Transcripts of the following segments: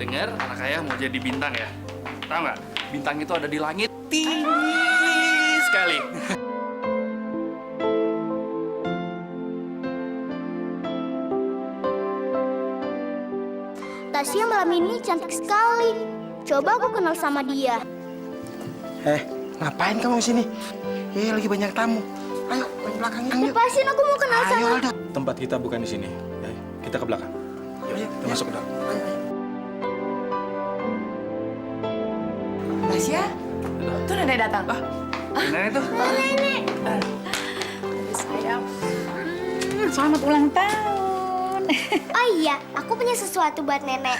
dengar anak ayah mau jadi bintang ya. Tahu nggak? Bintang itu ada di langit tinggi sekali. Tasya malam ini cantik sekali. Coba aku kenal sama dia. Ngapain kamu di sini? Lagi banyak tamu. Ayo, ke belakang yuk. Lepasin, aku mau kenal Ayo, sama... Aldo. Tempat kita bukan di sini. Kita ke belakang. Ayo, Kita masuk ke dalam. Tasya, tuh nenek datang. Nenek itu. Nenek. Sayang, selamat ulang tahun. Oh iya, aku punya sesuatu buat nenek.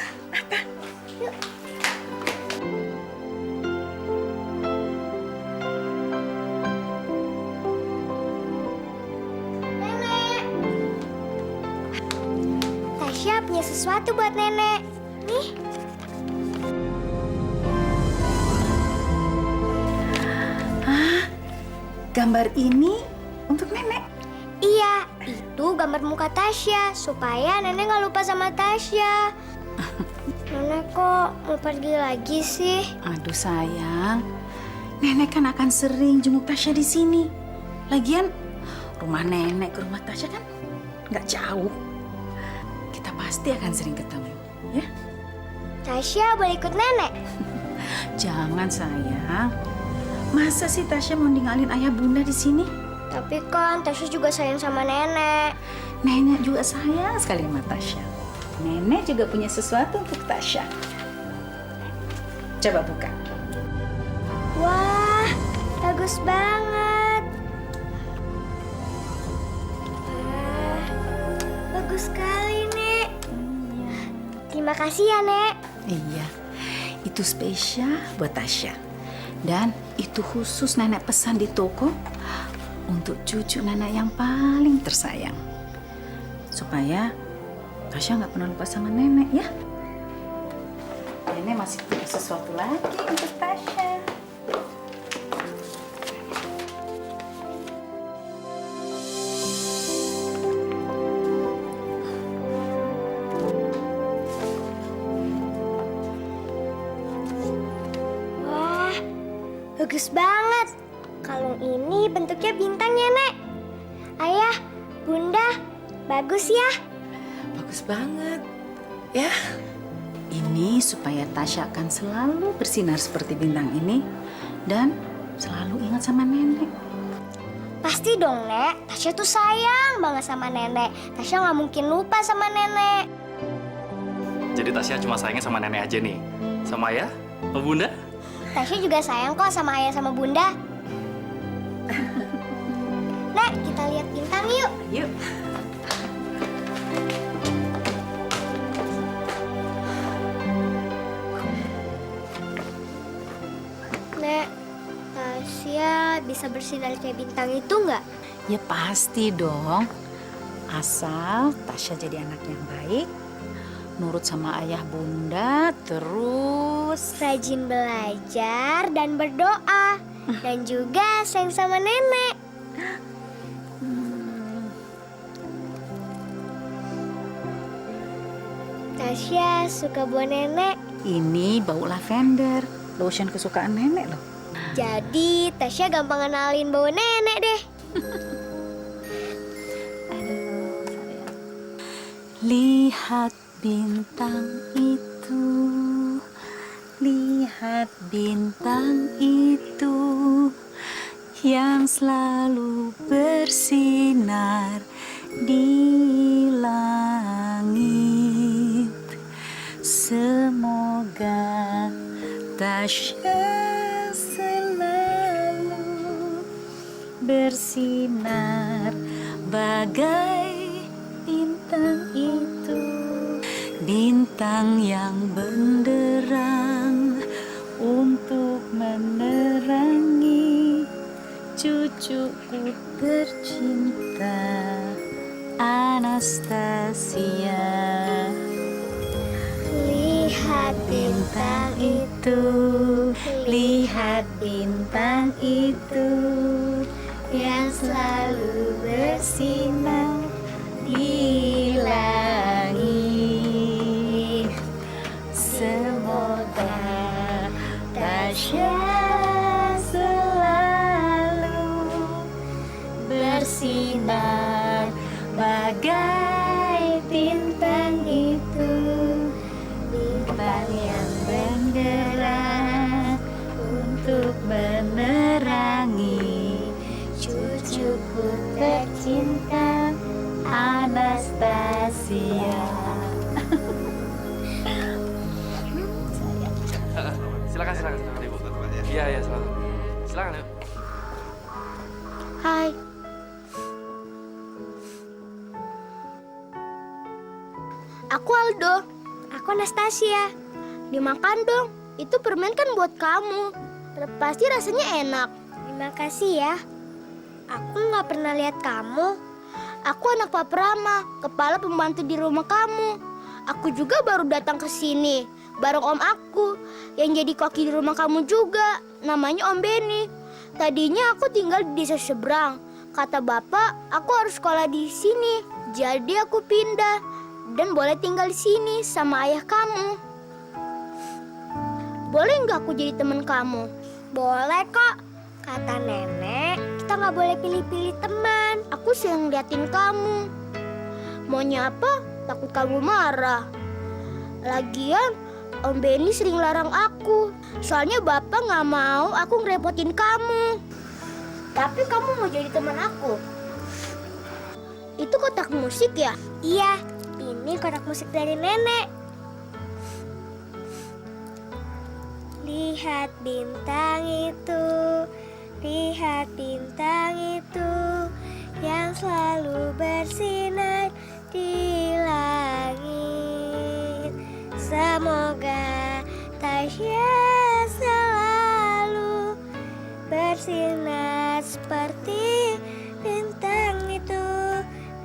Nenek. Tasya punya sesuatu buat nenek. Nih. Gambar ini untuk nenek. Iya, itu gambar muka Tasya supaya nenek nggak lupa sama Tasya. Nenek kok mau pergi lagi sih? Aduh sayang, nenek kan akan sering jenguk Tasya di sini. Lagian rumah nenek ke rumah Tasya kan nggak jauh. Kita pasti akan sering ketemu, ya? Tasya boleh ikut nenek? Jangan sayang. Masa sih Tasya mau ninggalin ayah bunda di sini? Tapi kan Tasya juga sayang sama nenek. Nenek juga sayang sekali sama Tasya. Nenek juga punya sesuatu untuk Tasya. Coba buka. Wah, bagus banget. Wah, bagus sekali, Nek. Terima kasih ya, Nek. Iya, itu spesial buat Tasya. Dan itu khusus nenek pesan di toko untuk cucu nenek yang paling tersayang. Supaya Tasya nggak pernah lupa sama nenek ya. Nenek masih punya sesuatu lagi untuk Tasya. Wah, bagus banget. Kalung ini bentuknya bintang ya, Nek. Ayah, Bunda, bagus ya. Bagus banget. Ya. Ini supaya Tasya akan selalu bersinar seperti bintang ini dan selalu ingat sama nenek. Pasti dong, Nek. Tasya tuh sayang banget sama nenek. Tasya nggak mungkin lupa sama nenek. Jadi Tasya cuma sayangnya sama nenek aja nih. Sama ayah? Sama bunda? Tasya juga sayang kok sama ayah sama bunda. Nek, kita lihat bintang yuk. Yuk. Nek, Tasya bisa bersinar kayak bintang itu nggak? Ya pasti dong. Asal Tasya jadi anak yang baik, nurut sama ayah bunda, terus Rajin belajar dan berdoa. Dan juga sayang sama nenek. Tasya suka buah nenek. ini bau lavender, lotion kesukaan nenek loh. Jadi Tasya gampang kenalin bau nenek deh. Lihat bintang itu, lihat bintang itu yang selalu bersinar di langit. Semoga Tasya selalu bersinar bagai bintang itu, bintang yang benderang untuk menerangi cucuku tercinta Anastasia. Lihat Bintang itu, lihat bintang itu yang selalu bersinar di langit. Semoga Tasya selalu bersinar bagai bintang itu, bintang yang benderang untuk menerangi cucuku tercinta Anastasia. Silakan Ibu. Iya, silakan. Silakan, Ibu. Hai. Aku Aldo. Aku Anastasia. Dimakan dong. Itu permen kan buat kamu. Pasti rasanya enak. Terima kasih ya. Aku nggak pernah lihat kamu. Aku anak Pak Prama, kepala pembantu di rumah kamu. Aku juga baru datang ke sini bareng om aku yang jadi koki di rumah kamu juga. Namanya Om Beni. Tadinya aku tinggal di desa seberang. Kata bapak, aku harus sekolah di sini. Jadi aku pindah dan boleh tinggal di sini sama ayah kamu. Boleh nggak aku jadi teman kamu? Boleh kok. Kata nenek, kita nggak boleh pilih-pilih teman. Aku sering liatin kamu. Maunya apa? Takut kamu marah. Lagian, Om Beni sering larang aku. Soalnya bapak nggak mau aku ngerepotin kamu. Tapi kamu mau jadi teman aku. Itu kotak musik ya? Iya, ini kotak musik dari nenek. Lihat bintang itu, lihat bintang itu yang selalu bersinar di langit. Semoga Tasya selalu bersinar seperti bintang itu,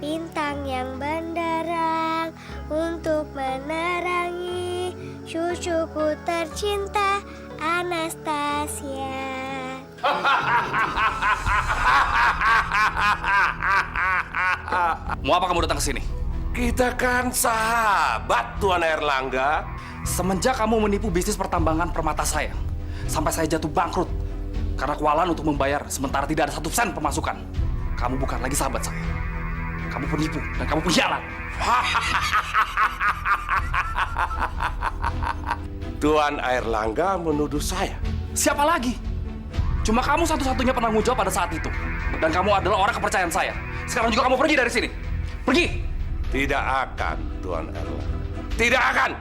bintang yang benderang untuk menerangi cucuku tercinta Anastasia. Mau apa kamu datang ke sini? Kita kan sahabat, Tuan Erlangga. Semenjak kamu menipu bisnis pertambangan permata saya, sampai saya jatuh bangkrut karena kewalahan untuk membayar sementara tidak ada 1 sen pemasukan. Kamu bukan lagi sahabat saya. Kamu penipu dan kamu pengkhianat. Tuan Erlangga menuduh saya. Siapa lagi? Cuma kamu satu-satunya penanggung jawab pada saat itu. Dan kamu adalah orang kepercayaan saya. Sekarang juga kamu pergi dari sini. Pergi! Tidak akan, Tuan Erlangga. Tidak akan.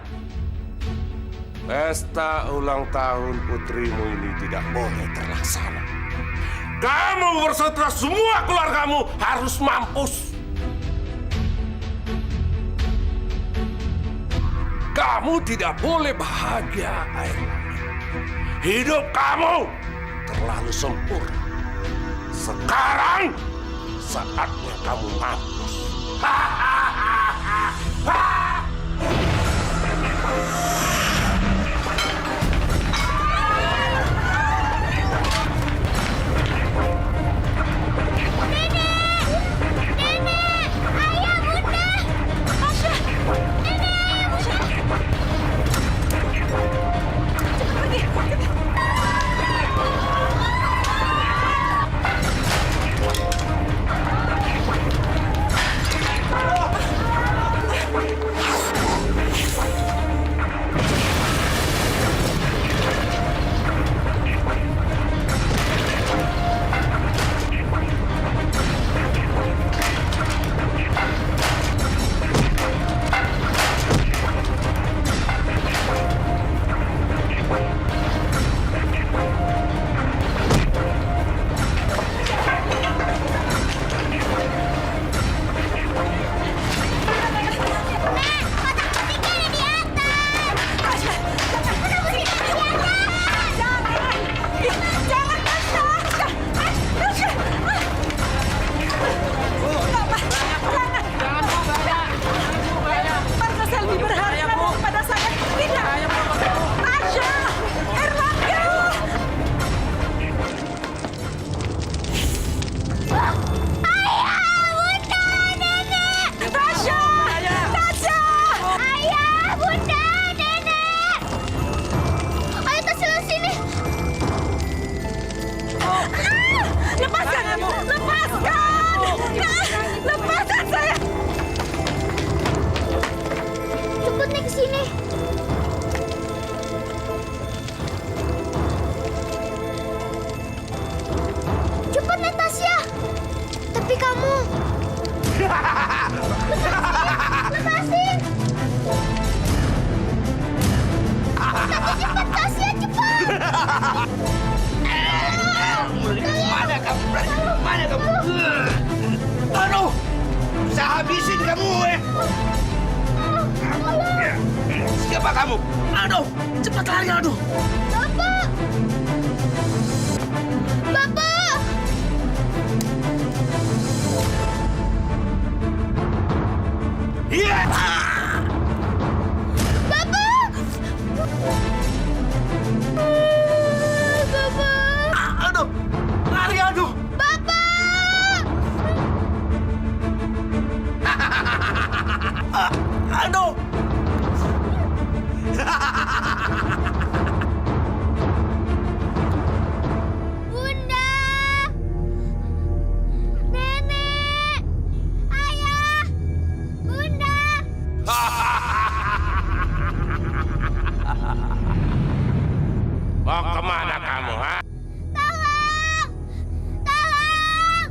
Pesta ulang tahun putrimu ini tidak boleh terlaksana. Kamu bersetelah semua keluargamu harus mampus. Kamu tidak boleh bahagia, Erlangga. Hidup kamu terlalu sempurna. Sekarang saatnya kamu mampus. Lepaskan! Lepaskan saya! Cepet nih ke sini. Cepet nih Tasya. Tapi kamu lepasin. Tapi cepet Tasya, cepet. Mana kamu? Mana kamu? Aduh! Saya habisin kamu, Siapa kamu? Aduh! Cepat lari, aduh! Bapak! Bapak! Iya! Bapak! Bapak! Aduh! Lari, aduh! Bapak! Aduh! Bunda! Nenek! Ayah! Bunda! Mau kemana kamu, ha? Tolong! Tolong!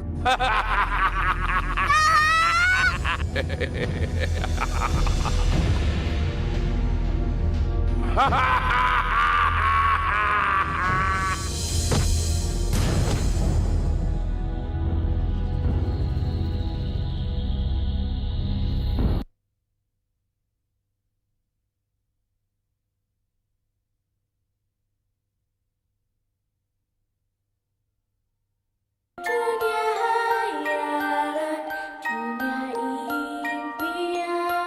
Dunia hayalan, dunia impian.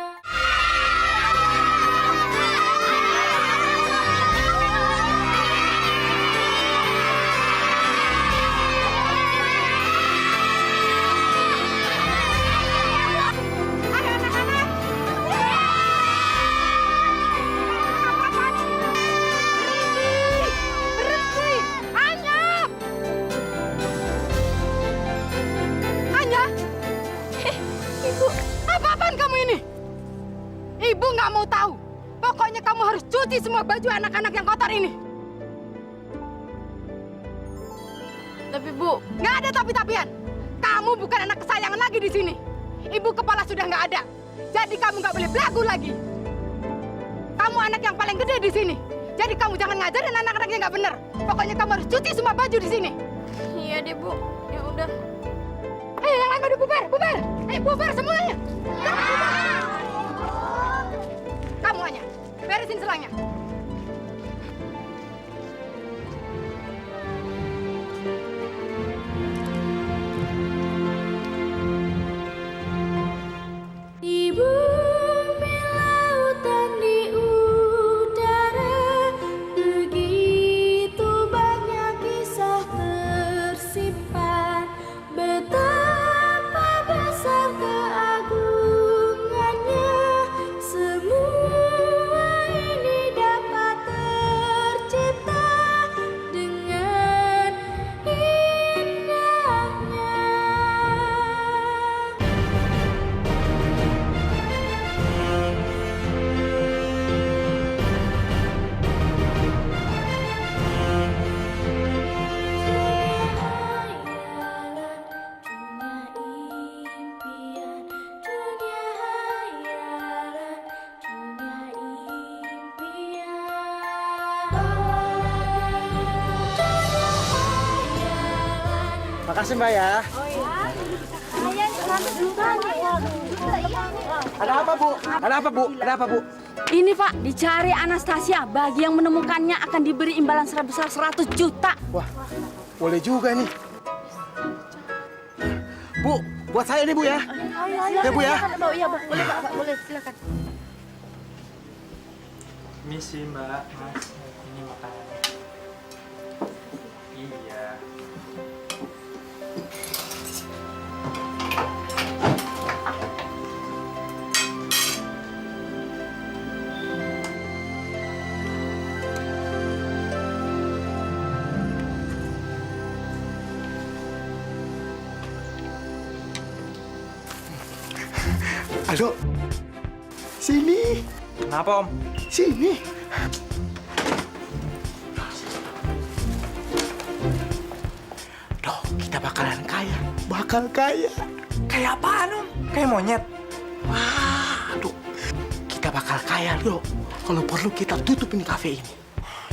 Ibu, apa-apaan kamu ini? Ibu nggak mau tahu. Pokoknya kamu harus cuci semua baju anak-anak yang kotor ini. Tapi Bu, nggak ada tapi-tapian. Kamu bukan anak kesayangan lagi di sini. Ibu kepala sudah nggak ada. Jadi kamu nggak boleh belagu lagi. Kamu anak yang paling gede di sini. Jadi kamu jangan ngajarin anak-anak yang nggak benar. Pokoknya kamu harus cuci semua baju di sini. Iya deh, Bu. Ya udah. Ayo yang lain pada bubar, bubar. Ayo bubar semuanya. Kamu hanya beresin selangnya. Di bumi, lautan, di udara, begitu banyak kisah tersimpan. Betapa besar keagungannya, semua ini dapat tercipta dengan indahnya. Makasih Mbak ya. Ada apa Bu? Ada apa Bu? Ada apa Bu? Ini Pak, dicari Anastasia. Bagi yang menemukannya akan diberi imbalan sebesar 100 juta. Wah, boleh juga nih. Bu, buat saya nih Bu ya. Ya Bu ya. Iya, boleh Pak, boleh silakan. Misi Mbak, Mas, ini makanan. Iya. Aldo, sini, Kenapa Om? sini. Doh, kita bakalan kaya, bakal kaya. Kayak apaan Om? Kayak monyet. Waduh, kita bakal kaya, Doh. Kalau perlu kita tutup ini kafe ini.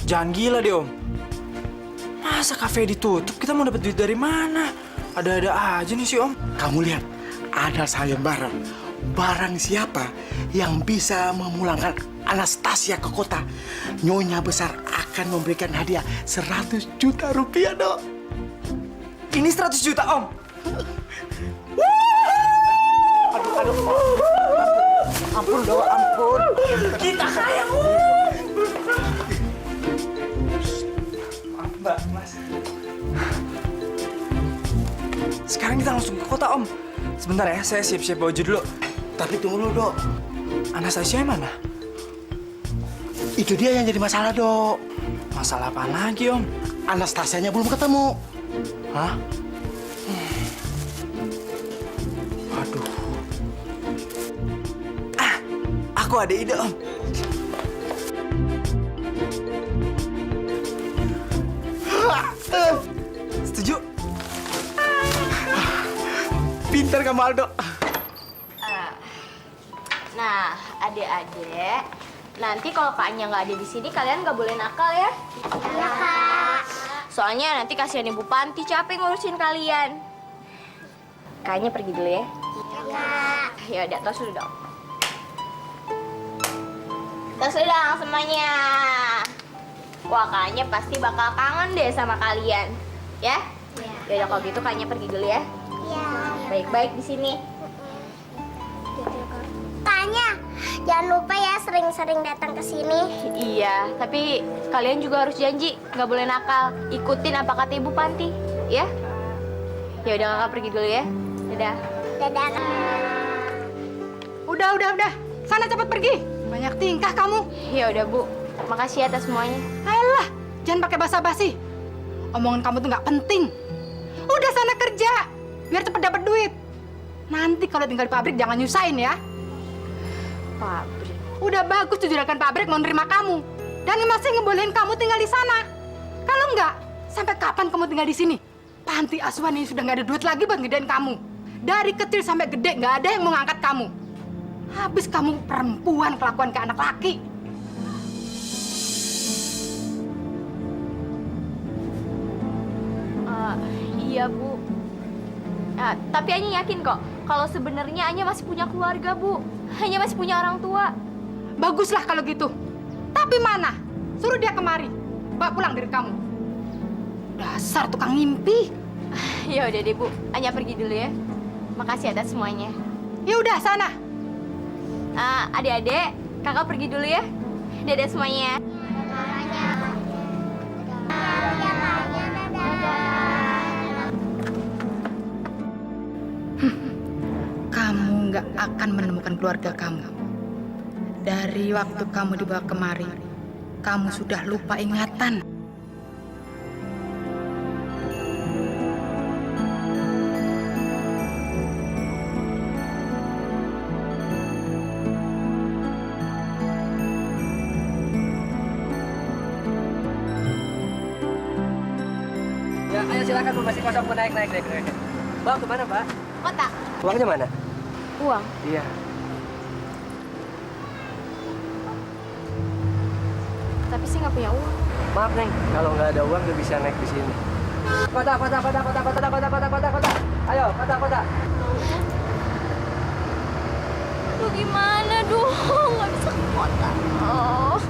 Jangan gila deh Om. Masa kafe ditutup? Kita mau dapat duit dari mana? Ada-ada aja nih si Om. Kamu lihat, ada sayembara. Barang siapa yang bisa memulangkan Anastasia ke kota, Nyonya besar akan memberikan hadiah 100 juta rupiah, Dok. Ini 100 juta Om. Ampun, Dok, ampun. Kita kaya Maaf Mbak, Mas. Sekarang kita langsung ke kota Om. Sebentar ya, saya siap-siap baju dulu. Tapi tunggu dulu, Dok. Anastasia mana? Itu dia yang jadi masalah, Dok. Masalah apa lagi Om? Anastasianya belum ketemu. Hah? Aduh. Aku ada ide Om. Setuju? Pintar kamu, Aldo. Nah, adik-adik, nanti kalau kaknya nggak ada di sini, kalian nggak boleh nakal ya. Iya, Kak. Soalnya nanti kasihan Ibu Panti capek ngurusin kalian. Kayaknya pergi dulu ya. Iya, Kak. Ya udah, tos dulu dong. Tos dulu dong semuanya. Wah, kayaknya pasti bakal kangen deh sama kalian. Ya? Iya. Ya udah kalau gitu kayaknya pergi dulu ya. Iya. Baik-baik di sini. Tanya, jangan lupa ya sering-sering datang ke sini. Iya, tapi kalian juga harus janji nggak boleh nakal. Ikutin apa kata Ibu Panti, ya? Ya udah kakak pergi dulu ya. Dadah. Dadah. Udah. Sana cepat pergi. Banyak tingkah kamu. Ya udah Bu, makasih atas semuanya. Alah, jangan pakai basa-basi. Omongan kamu tuh nggak penting. Udah sana kerja, biar cepet dapat duit. Nanti kalau tinggal di pabrik jangan nyusahin ya. Pabrik. Udah bagus tuh juragan pabrik mau nerima kamu. Dan masih ngebolehin kamu tinggal di sana. Kalau enggak, sampai kapan kamu tinggal di sini? Panti asuhan ini sudah nggak ada duit lagi buat ngedein kamu. Dari kecil sampai gede nggak ada yang mau ngangkat kamu. Habis kamu perempuan kelakuan kayak anak laki. Iya Bu. Tapi Anya yakin kok kalau sebenarnya Anya masih punya keluarga Bu. Anya masih punya orang tua. Baguslah kalau gitu. Tapi mana? Suruh dia kemari. Bawa pulang dari kamu. Dasar tukang ngimpi. Ya udah deh Bu, Anya pergi dulu ya. Makasih atas semuanya. Ya udah sana. Adik-adik, kakak pergi dulu ya. Dadah semuanya. Kamu nggak akan menemukan keluarga kamu. Dari waktu kamu dibawa kemari, kamu sudah lupa ingatan. Ya, ayo silakan Bu, masih kosong Bu, naik. Bang, kemana Mbak? Kota. Uangnya mana? Uang. Iya. Tapi sih nggak punya uang. Maaf Neng, kalau nggak ada uang nggak bisa naik di sini. Kota. Ayo, kota. Aduh gimana dong? Nggak bisa ke kota. Oh.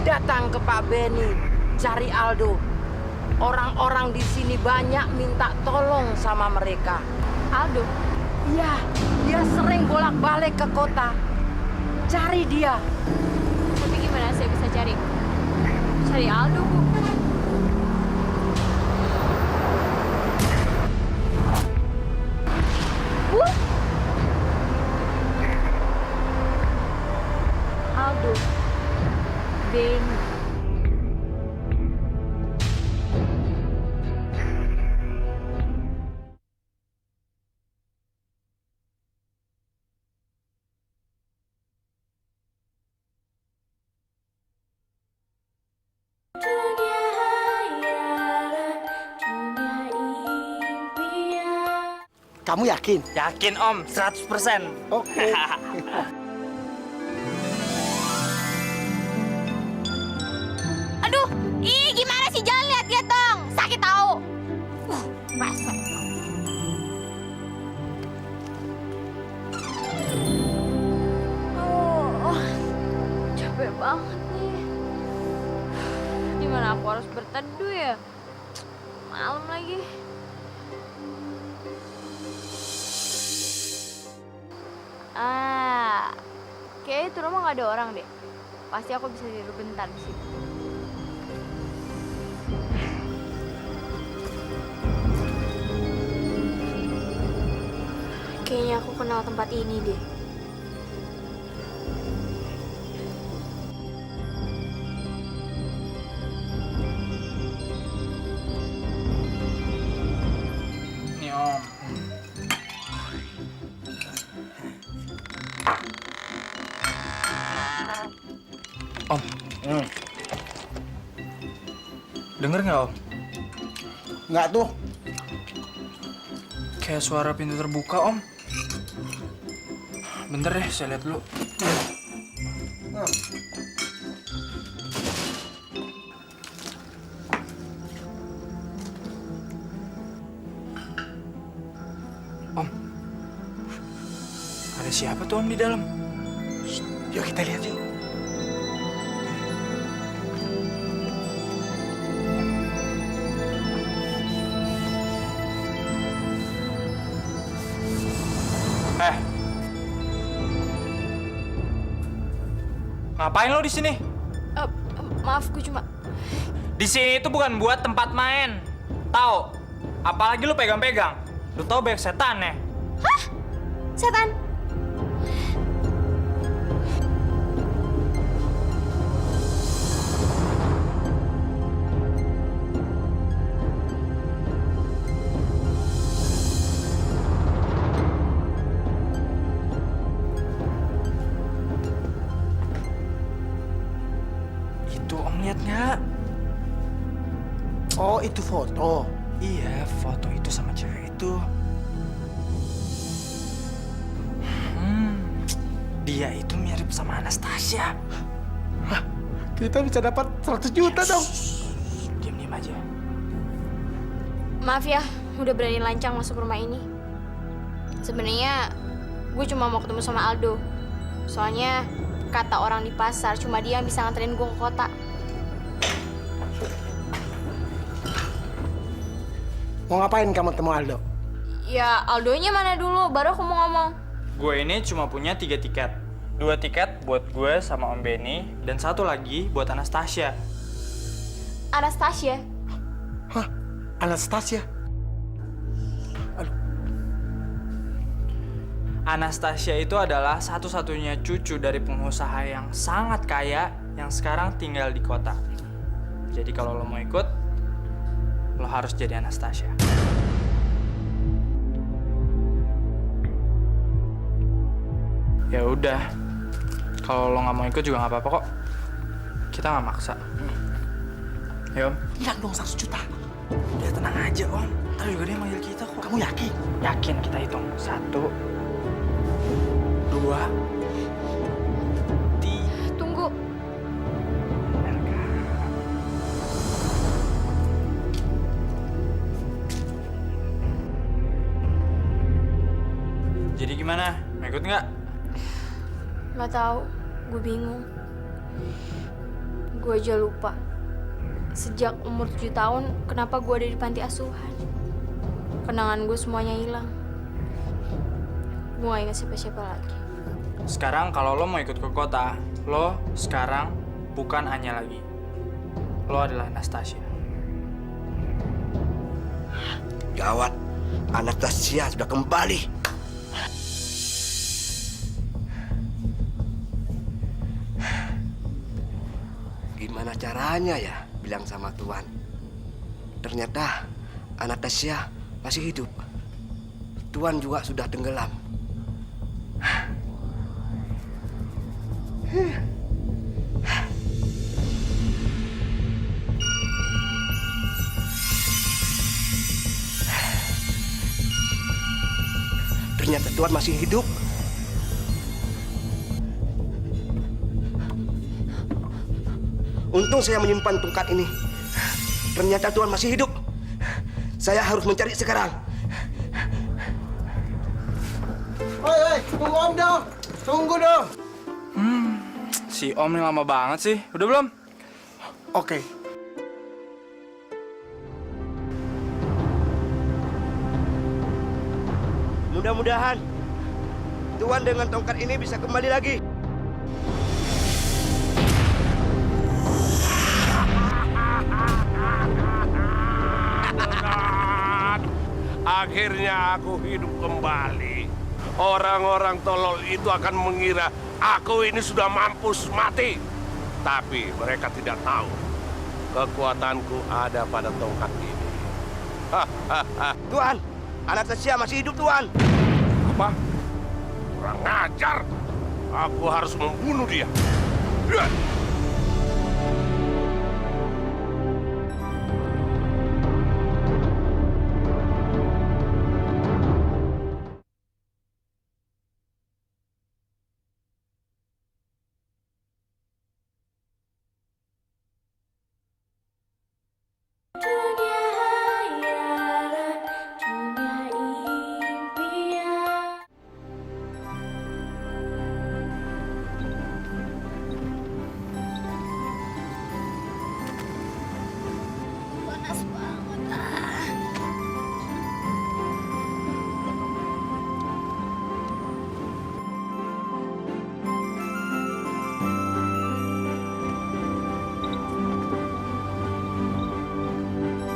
Datang ke Pak Benny, cari Aldo. Orang-orang di sini banyak minta tolong sama mereka. Aldo. Iya, dia sering bolak-balik ke kota. Cari dia. Tapi gimana saya bisa cari Aldo, Bu? Bu? Aldo. Benny. Kamu yakin? Yakin Om, 100%. Oke. Aduh, gimana sih? Jangan lihat-lihat dong. Sakit tahu. Rasa. Capek banget nih. Gimana aku harus berteduh ya? Malam lagi. Kayaknya itu rumah nggak ada orang deh. Pasti aku bisa tidur bentar di situ. Kayaknya aku kenal tempat ini deh. Nih Om. Om. Denger nggak Om? Nggak tuh. Kayak suara pintu terbuka Om. Bentar deh, saya lihat dulu. Om. Ada siapa tuh Om di dalam? Yuk kita lihat yuk. Ngapain lo di sini? Maaf, gue cuma... Di sini itu bukan buat tempat main. Tahu? Apalagi lu pegang-pegang. Lu tau banyak setan ya? Hah? Setan? Itu Om lihat nggak? Oh, itu foto. Iya, foto itu sama cewek itu. Dia itu mirip sama Anastasia. Hah, kita bisa dapat 100 juta dong. Diam-diam aja. Maaf ya, udah berani lancang masuk rumah ini. Sebenarnya gue cuma mau ketemu sama Aldo. Soalnya kata orang di pasar cuma dia yang bisa nganterin gue ke kota. Mau ngapain kamu ketemu Aldo? Ya Aldonya mana dulu, baru aku mau ngomong. Gue ini cuma punya 3 tiket. 2 tiket buat gue sama Om Benny, dan 1 lagi buat Anastasia. Anastasia? Hah? Anastasia? Anastasia itu adalah satu-satunya cucu dari pengusaha yang sangat kaya yang sekarang tinggal di kota. Jadi kalau lo mau ikut, lo harus jadi Anastasia. Ya udah, kalau lo nggak mau ikut juga nggak apa-apa kok. Kita nggak maksa. Ya Om. Hilang dong 100 juta. Udah tenang aja Om. Ntar juga dia manggil kita kok. Kamu yakin? Yakin, kita hitung. 1, 2, 3. Tunggu. Jadi gimana? Mau ikut nggak? Nggak tahu, gue bingung. Gue aja lupa. Sejak umur 7 tahun, kenapa gue ada di panti asuhan? Kenangan gue semuanya hilang. Gue gak ingat siapa-siapa lagi. Sekarang kalau lo mau ikut ke kota, lo sekarang bukan Anya lagi. Lo adalah Anastasia. Gawat, Anastasia sudah kembali. Gimana caranya ya bilang sama Tuan? Ternyata Anastasia masih hidup. Tuan juga sudah tenggelam. ternyata Tuan masih hidup. Untung saya menyimpan tongkat ini. Ternyata Tuan masih hidup. Saya harus mencari sekarang. Oi, tunggu Om dong. Tunggu dong. Si Om ini lama banget sih. Udah belum? Oke. Mudah-mudahan Tuan dengan tongkat ini bisa kembali lagi. Akhirnya aku hidup kembali. Orang-orang tolol itu akan mengira aku ini sudah mampus mati. Tapi mereka tidak tahu kekuatanku ada pada tongkat ini. Tuan, Anastasia masih hidup, Tuan. Apa? Kurang ajar. Aku harus membunuh dia. Ya. Panas banget.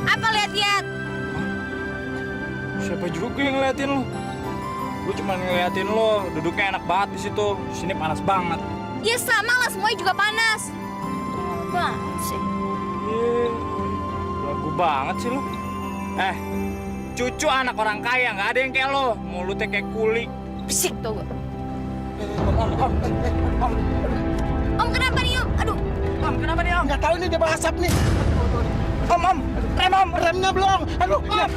Apa lihat-lihat? Siapa juga yang ngeliatin lu? Gue cuma ngeliatin lo, duduknya enak banget di situ. Di sini panas banget. Ya sama lah, semuanya juga panas. Banget sih. Lagu banget sih lu. Cucu anak orang kaya, nggak ada yang kayak lo. Mulutnya kayak kuli. Bisik tau gak? Om kenapa nih Om? Aduh. Om, kenapa nih Om? Nggak tahu ini dia asap nih. Om, rem Om. Remnya belum. Aduh. Om.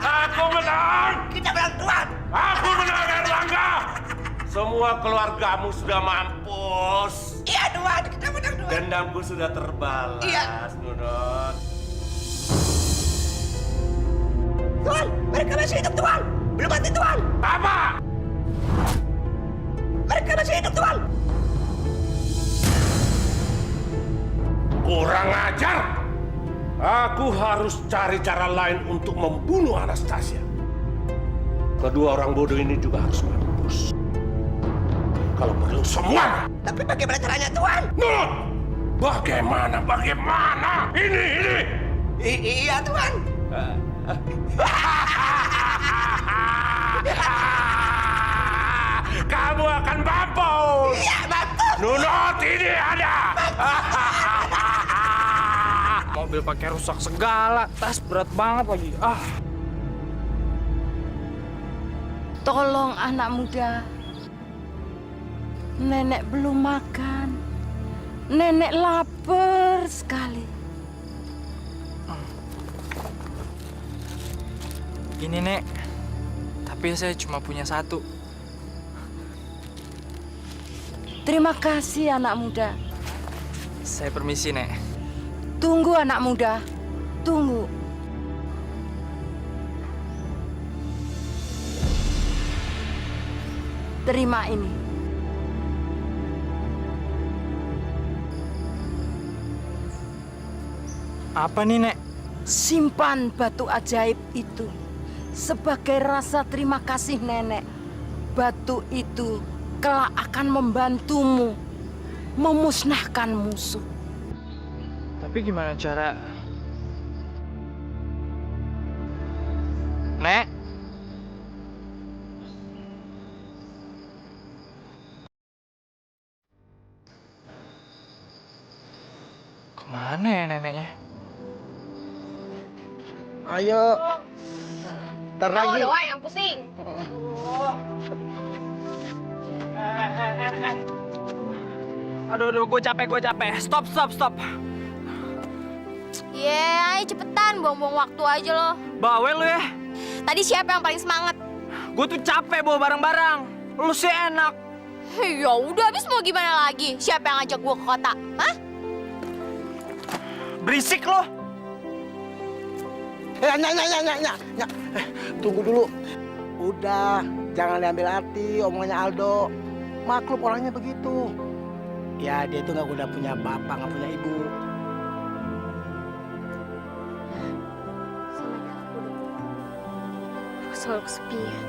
Aku menang. Kita menang, Tuan. Aku menang, Erlangga. Semua keluargamu sudah mampus. Iya, Tuan. Kita menang, Tuan. Dendamku sudah terbalas, Nunot. Tuan, mereka masih hidup, Tuan. Belum mati, Tuan. Apa? Mereka masih hidup, Tuan. Kurang ajar. Aku harus cari cara lain untuk membunuh Anastasia. Kedua orang bodoh ini juga harus mampus. Kalau perlu semua. Tapi bagaimana caranya, Tuan? Nunot! Bagaimana? Ini. Iya, Tuan. Kamu akan mampus. Iya, mampus. Nunot, ini ada. Mobil pakai rusak segala, tas berat banget lagi. Tolong anak muda. Nenek belum makan. Nenek lapar sekali. Ini Nek, tapi saya cuma punya satu. Terima kasih anak muda. Saya permisi Nek. Tunggu anak muda. Tunggu. Terima ini. Apa nih Nek? Simpan batu ajaib itu sebagai rasa terima kasih nenek. Batu itu kelak akan membantumu memusnahkan musuh. Tapi gimana cara... Nek? Kemana ya neneknya? Ayo. Ntar lagi. Doa yang pusing. Aduh, gue capek. Stop. Ayo cepetan, buang-buang waktu aja lo. Bawel lu ya. Tadi siapa yang paling semangat? Gue tuh capek bawa barang-barang. Lu sih enak. Ya udah, habis mau gimana lagi? Siapa yang ngajak gua ke kota? Hah? Berisik lo. Nyak. Tunggu dulu. Udah, jangan diambil hati omongannya Aldo. Maklum orangnya begitu. Ya, dia itu nggak udah punya bapak, nggak punya ibu. Sama kayak aku dong. Aku selalu kesepian.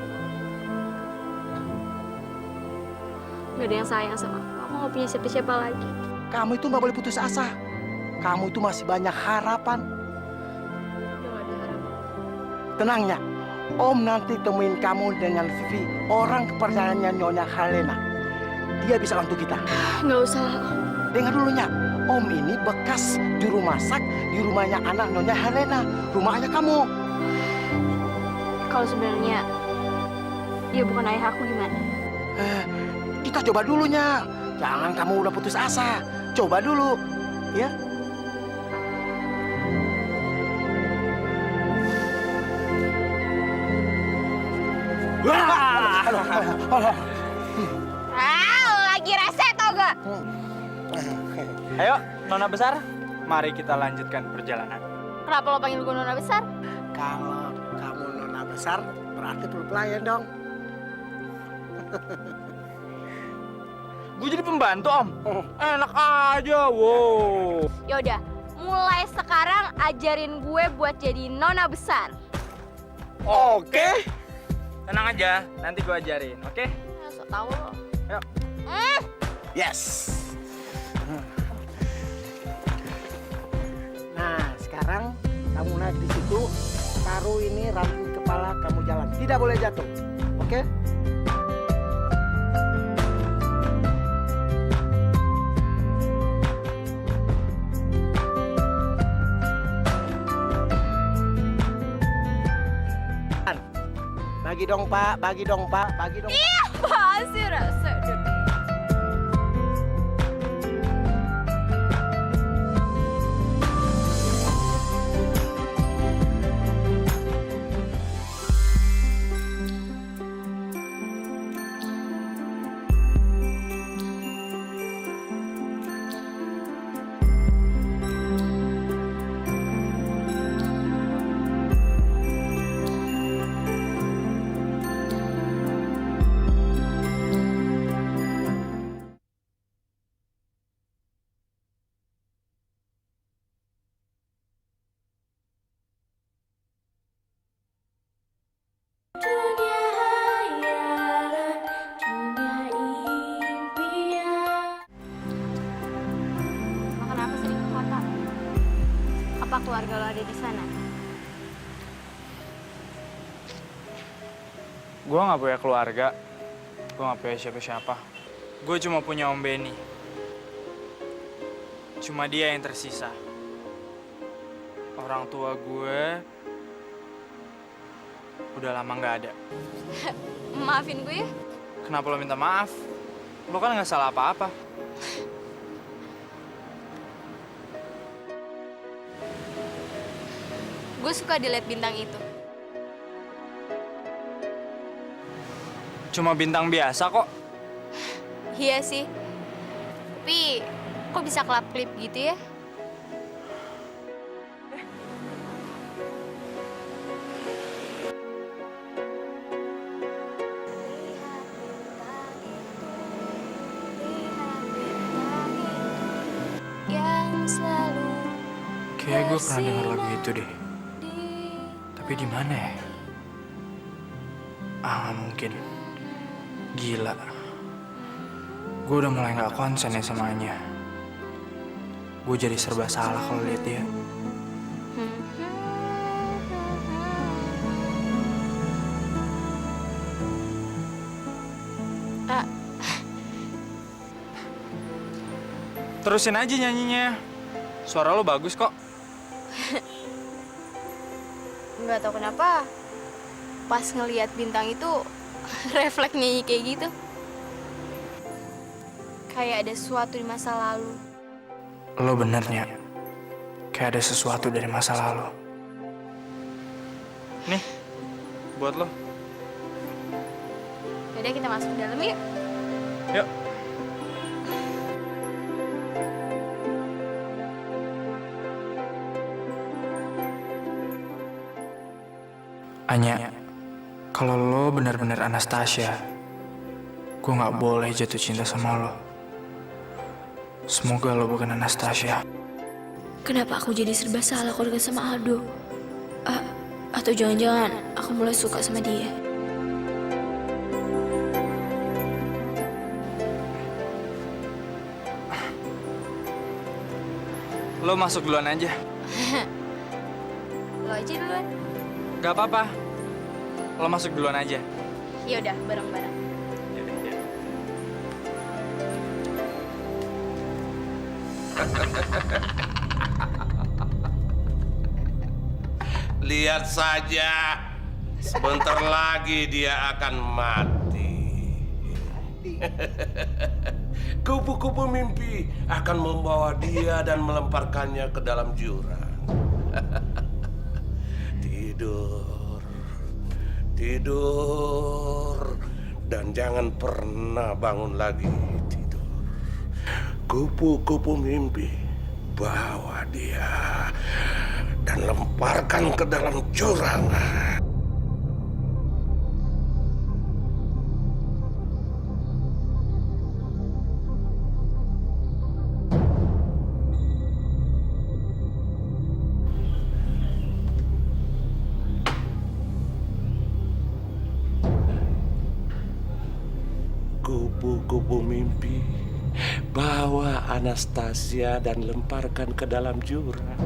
Gak ada yang sayang sama aku. Aku gak punya siapa-siapa lagi. Kamu itu nggak boleh putus asa. Kamu itu masih banyak harapan. Udah gak ada harapan. Tenangnya, Om nanti temuin kamu dengan Vivi, orang kepercayaannya Nyonya Helena. Dia bisa bantu kita. Gak usah. Dengar dulunya, Om ini bekas juru masak di rumahnya anak Nyonya Helena, rumah ayah kamu. Kalau sebenarnya dia bukan ayah aku gimana? Kita coba dulunya. Jangan kamu udah putus asa. Coba dulu, ya. Lagi rese tau gak? Ayo, Nona besar. Mari kita lanjutkan perjalanan. Kenapa lo panggil gue Nona besar? Kalau kamu nona besar, berarti perlu pelayan dong. Gue jadi pembantu, Om. Enak aja, wow. Yaudah, mulai sekarang ajarin gue buat jadi Nona besar. Oke. Tenang aja, nanti gue ajarin, oke? Ya, so tau lo. Yuk. Yes. Nah, sekarang kamu naik di situ, taruh ini ranting kepala kamu jalan. Tidak boleh jatuh. Oke? Bagi dong, Pak. Bagi dong, Pak. Bagi dong. Iya, apaan sih rese? Makan apa sering ke kota? Apa keluarga lo ada di sana? Gue gak punya keluarga. Gue gak punya siapa-siapa. Gue cuma punya Om Benny. Cuma dia yang tersisa. Orang tua gue udah lama gak ada. Maafin gue ya. Kenapa lo minta maaf? Lo kan gak salah apa-apa. Gue suka dilihat bintang itu. Cuma bintang biasa kok. Iya sih. Tapi kok bisa kelap-klip gitu ya? Kayaknya gue pernah dengar lagu itu deh. Tapi di mana ya? Nggak mungkin. Gila. Gue udah mulai nggak konsen ya sama Anya. Gue jadi serba salah kalau lihat dia. Terusin aja nyanyinya. Suara lo bagus kok. Nggak tahu kenapa. Pas ngelihat bintang itu refleks nyanyi kayak gitu. Kayak ada sesuatu di masa lalu. Lo benernya kayak ada sesuatu dari masa lalu. Nih, buat lo. Yaudah kita masuk ke dalam yuk. Yuk. Anya, kalau lo benar-benar Anastasia, gue nggak boleh jatuh cinta sama lo. Semoga lo bukan Anastasia. Kenapa aku jadi serba salah kalau dekat sama Aldo? Atau jangan-jangan aku mulai suka sama dia? Lo masuk duluan aja. Lo aja duluan. Gak apa-apa. Lo masuk duluan aja. Yaudah, bareng-bareng. Lihat saja, sebentar lagi dia akan mati. Kupu-kupu mimpi akan membawa dia dan melemparkannya ke dalam jurang. Tidur, tidur, dan jangan pernah bangun lagi. Tidur. Kupu-kupu mimpi, bawa dia dan lemparkan ke dalam jurang. Kupu-kupu mimpi, bawa Anastasia dan lemparkan ke dalam jurang.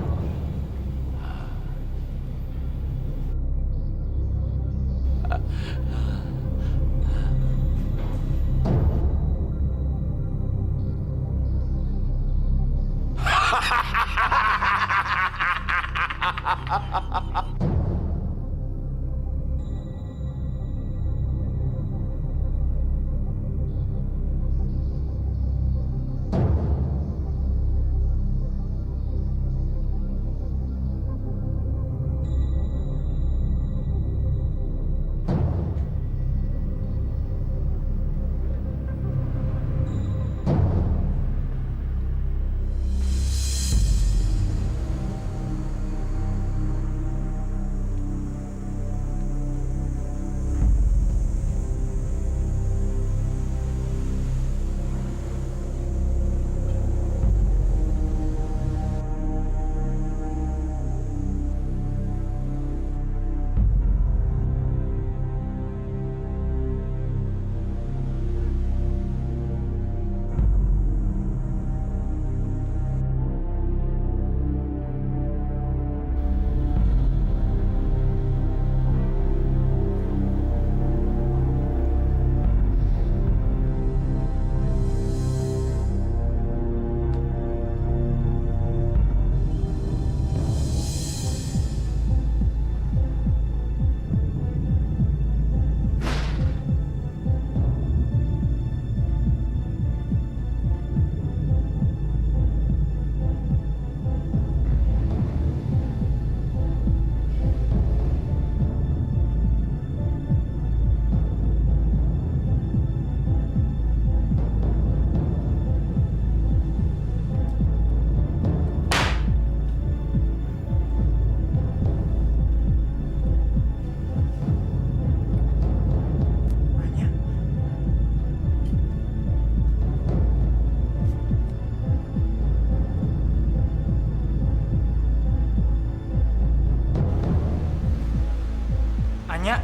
Anya,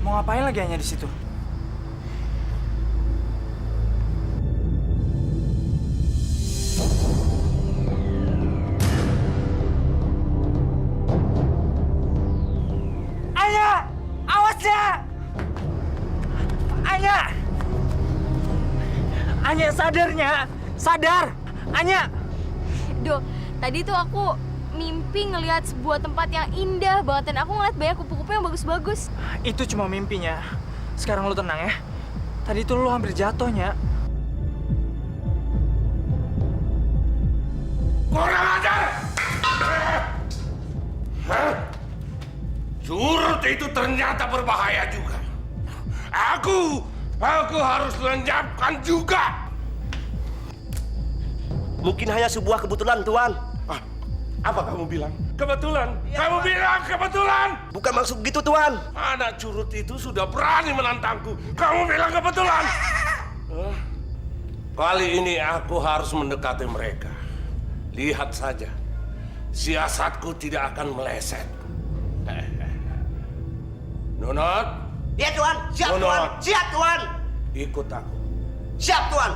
mau ngapain lagi Anya di situ? Anya, awas ya! Anya, Anya sadarnya, sadar, Anya. Do, tadi tuh aku mimpi ngelihat sebuah tempat yang indah banget dan aku ngeliat banyak kupu-kupu yang bagus-bagus. Itu cuma mimpinya. Sekarang lu tenang ya. Tadi tuh lu hampir jatuhnya. Kurang ajar! Hah? Curut itu ternyata berbahaya juga. Aku harus lenyapkan juga. Mungkin hanya sebuah kebetulan, Tuan. Apa kamu bilang? Kebetulan? Kamu bilang kebetulan? Bukan maksud begitu, Tuan. Anak curut itu sudah berani menantangku. Kamu bilang kebetulan? Kali ini aku harus mendekati mereka. Lihat saja, siasatku tidak akan meleset. Nunot? Iya, Tuan. Siap, Nunot. Tuan. Siap, Tuan. Ikut aku. Siap, Tuan.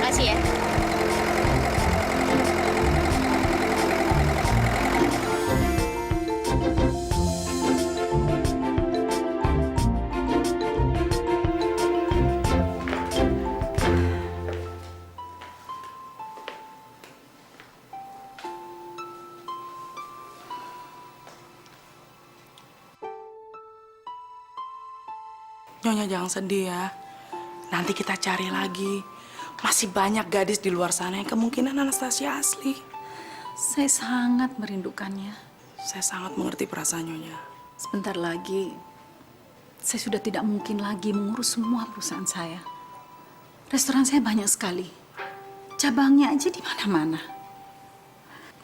Makasih ya. Nyonya jangan sedih ya. Nanti kita cari lagi. Masih banyak gadis di luar sana yang kemungkinan Anastasia asli. Saya sangat merindukannya. Saya sangat mengerti perasaan Nyonya. Sebentar lagi, saya sudah tidak mungkin lagi mengurus semua perusahaan saya. Restoran saya banyak sekali. Cabangnya aja di mana-mana.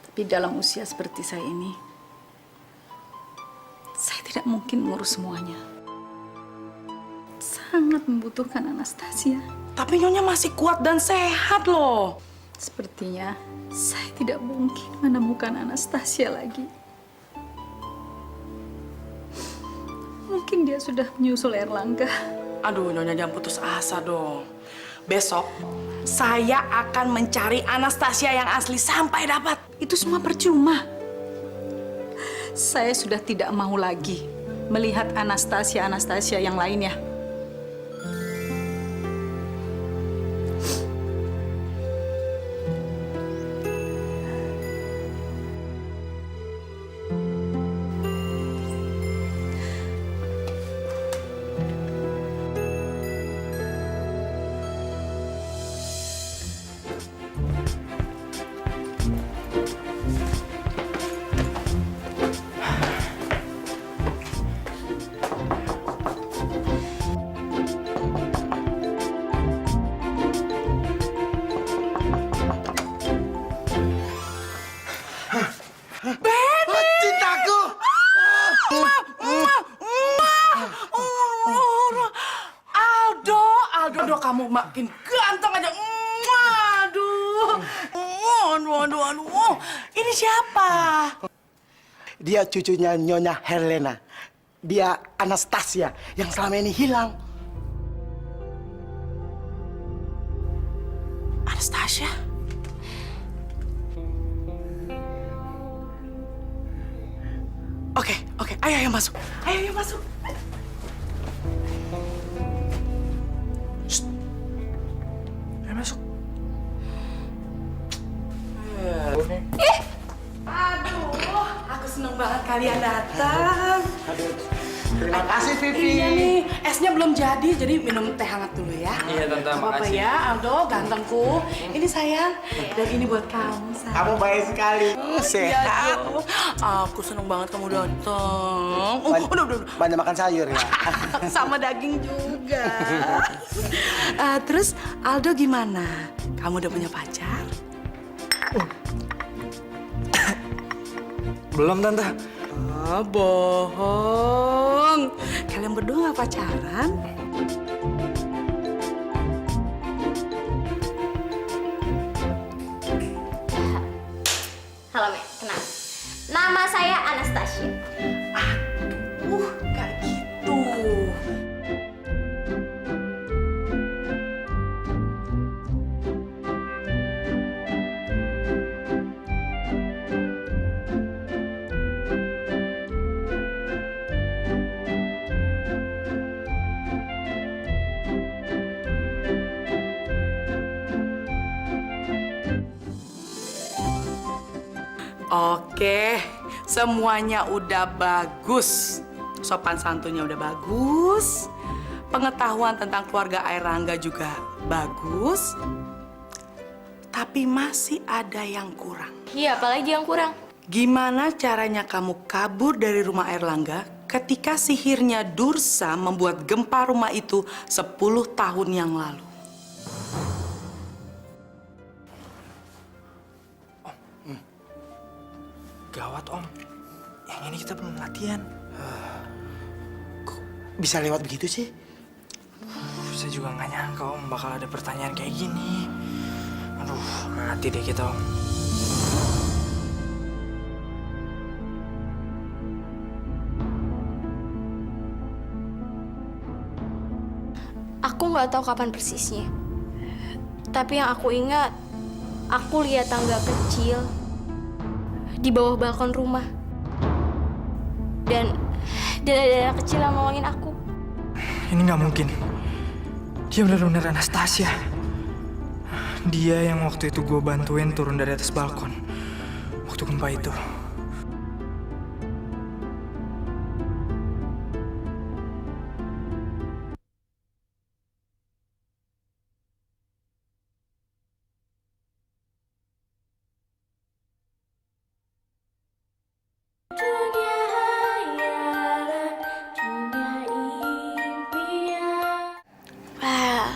Tapi dalam usia seperti saya ini, saya tidak mungkin mengurus semuanya. Sangat membutuhkan Anastasia. Tapi Nyonya masih kuat dan sehat loh. Sepertinya saya tidak mungkin menemukan Anastasia lagi. Mungkin dia sudah menyusul Erlangga. Aduh, Nyonya jangan putus asa dong. Besok saya akan mencari Anastasia yang asli sampai dapat. Itu semua percuma. Saya sudah tidak mau lagi melihat Anastasia yang lainnya. Cintaku. Aldo, kamu makin ganteng aja. Aduh. Ini siapa? Dia cucunya Nyonya Helena. Dia Anastasia yang selama ini hilang. Anastasia? Oke, ayo masuk. Ayo masuk. Shh. Ayo masuk. Aduh, aku seneng banget kalian datang. Terima kasih, Vivi. Iya nih, esnya belum jadi minum teh hangat dulu ya. Iya, Tante, Gak apa-apa makasih. ya, Aldo, gantengku. Ini sayang, dan ini buat kamu, sayang. Kamu baik sekali. Sehat. Iya, Jo. Aku seneng banget kamu datang. Udah. Banyak makan sayur ya. Sama daging juga. Terus Aldo gimana? Kamu udah punya pacar? Belum, Tante. Bohong. Kalian berdua gak pacaran? Halo, Me. Kenal. Nama saya Anastasia. Gak gitu. Oke, semuanya udah bagus. Sopan santunnya udah bagus. Pengetahuan tentang keluarga Airangga juga bagus. Tapi masih ada yang kurang. Iya, apalagi yang kurang? Gimana caranya kamu kabur dari rumah Airlangga ketika sihirnya Dursa membuat gempa rumah itu 10 tahun yang lalu? Gawat, Om. Yang ini kita belum latihan. Kok bisa lewat begitu sih? Saya juga nggak nyangka, Om, bakal ada pertanyaan kayak gini. Aduh, mati deh kita, Om. Aku nggak tahu kapan persisnya. Tapi yang aku ingat, aku lihat tangga kecil di bawah balkon rumah. Dan ada anak kecil yang nolongin aku. Ini nggak mungkin. Dia benar-benar Anastasia. Dia yang waktu itu gue bantuin turun dari atas balkon. Waktu gempa itu. Wah,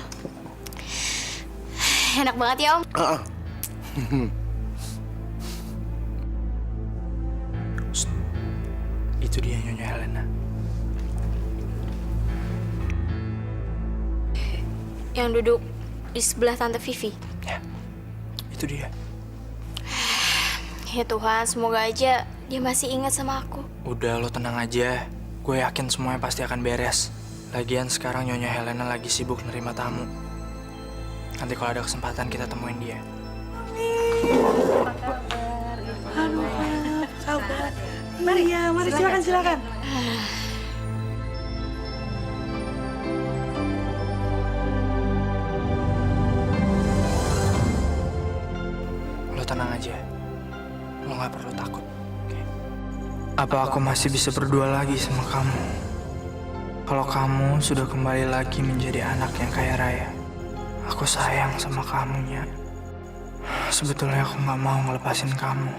enak banget ya, Om. Itu dia Nyonya Helena. Yang duduk di sebelah Tante Vivi. Ya, itu dia. Ya Tuhan, semoga aja dia masih ingat sama aku. Udah, lo tenang aja. Gue yakin semuanya pasti akan beres. Lagian sekarang Nyonya Helena lagi sibuk nerima tamu. Nanti kalau ada kesempatan kita temuin dia. Sabar. Mari ya, mari silakan. Lo tenang aja. Lo gak perlu takut. Oke? Apa aku masih bisa berdua lagi sama kamu? Kalau kamu sudah kembali lagi menjadi anak yang kaya raya. Aku sayang sama kamu, Nya. Sebetulnya aku gak mau ngelepasin kamu.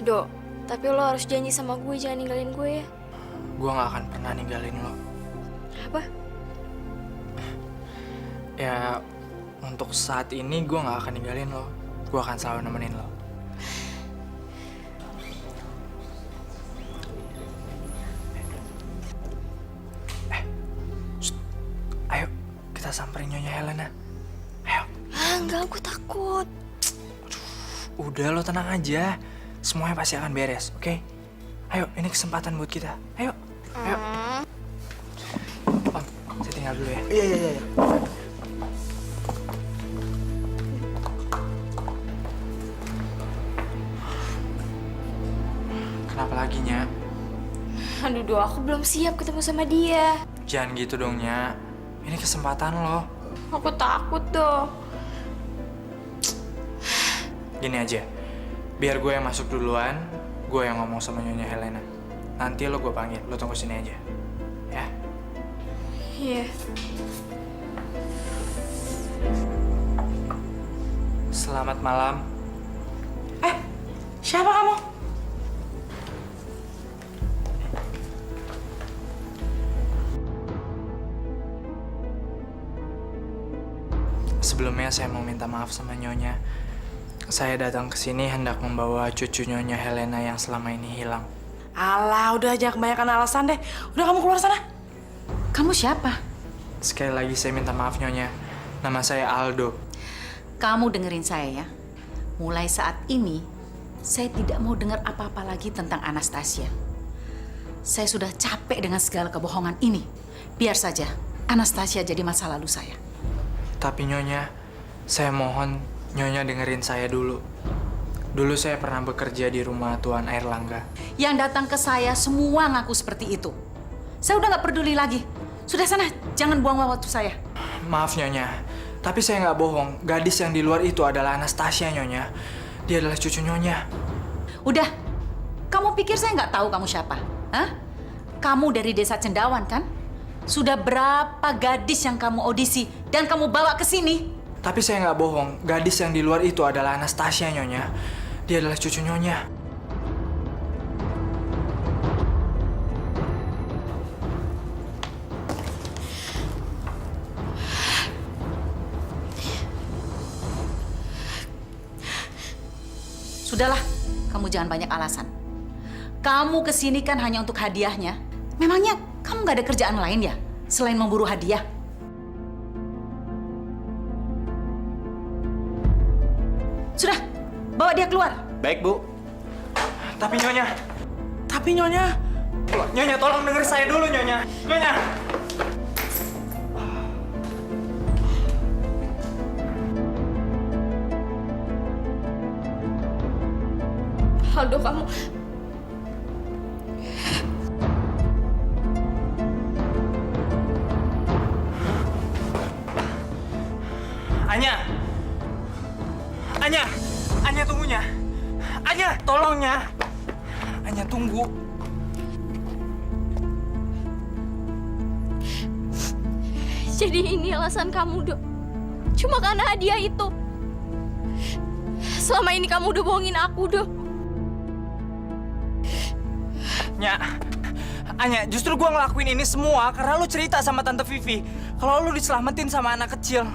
Dok, tapi lo harus janji sama gue jangan ninggalin gue ya. Gue gak akan pernah ninggalin lo. Apa? Ya, untuk saat ini gue gak akan ninggalin lo. Gue akan selalu nemenin lo. Ayo, kita samperin Nyonya Helena. Ayo. Enggak, aku takut. Udah, lo tenang aja. Semuanya pasti akan beres, oke? Ayo, ini kesempatan buat kita. Ayo. Om, saya tinggal dulu ya. Iya. Kenapa lagi, Nya? Aduh, Dok, aku belum siap ketemu sama dia. Jangan gitu dong, Nya. Ini kesempatan lo. Aku takut, Dok. Gini aja. Biar gue yang masuk duluan, gue yang ngomong sama Nyonya Helena. Nanti lo gue panggil, lo tunggu sini aja. Ya? Iya. Selamat malam. Siapa kamu? Sebelumnya saya mau minta maaf sama Nyonya. Saya datang ke sini hendak membawa cucu Nyonya Helena yang selama ini hilang. Alah, udah aja kebanyakan alasan deh. Udah kamu keluar sana. Kamu siapa? Sekali lagi saya minta maaf Nyonya. Nama saya Aldo. Kamu dengerin saya ya. Mulai saat ini, saya tidak mau dengar apa-apa lagi tentang Anastasia. Saya sudah capek dengan segala kebohongan ini. Biar saja Anastasia jadi masa lalu saya. Tapi Nyonya, saya mohon Nyonya dengerin saya dulu. Dulu saya pernah bekerja di rumah Tuan Airlangga. Yang datang ke saya semua ngaku seperti itu. Saya udah nggak peduli lagi. Sudah sana, jangan buang waktu saya. Maaf Nyonya, tapi saya nggak bohong. Gadis yang di luar itu adalah Anastasia Nyonya. Dia adalah cucu Nyonya. Udah, kamu pikir saya nggak tahu kamu siapa? Hah? Kamu dari desa Cendawan kan? Sudah berapa gadis yang kamu audisi dan kamu bawa ke sini? Tapi saya nggak bohong, gadis yang di luar itu adalah Anastasia, Nyonya. Dia adalah cucu Nyonya. Sudahlah, kamu jangan banyak alasan. Kamu kesini kan hanya untuk hadiahnya. Memangnya kamu nggak ada kerjaan lain ya selain memburu hadiah? Sudah, bawa dia keluar. Baik, Bu. Tapi Nyonya, Nyonya tolong denger saya dulu, Nyonya. Nyonya. Aldo, kamu... Anya tunggunya. Anya, tolongnya. Anya tunggu. Jadi ini alasan kamu, Dok. Cuma karena hadiah itu. Selama ini kamu udah bohongin aku, Dok. Anya, justru gua ngelakuin ini semua karena lu cerita sama Tante Vivi kalau lu diselamatin sama anak kecil.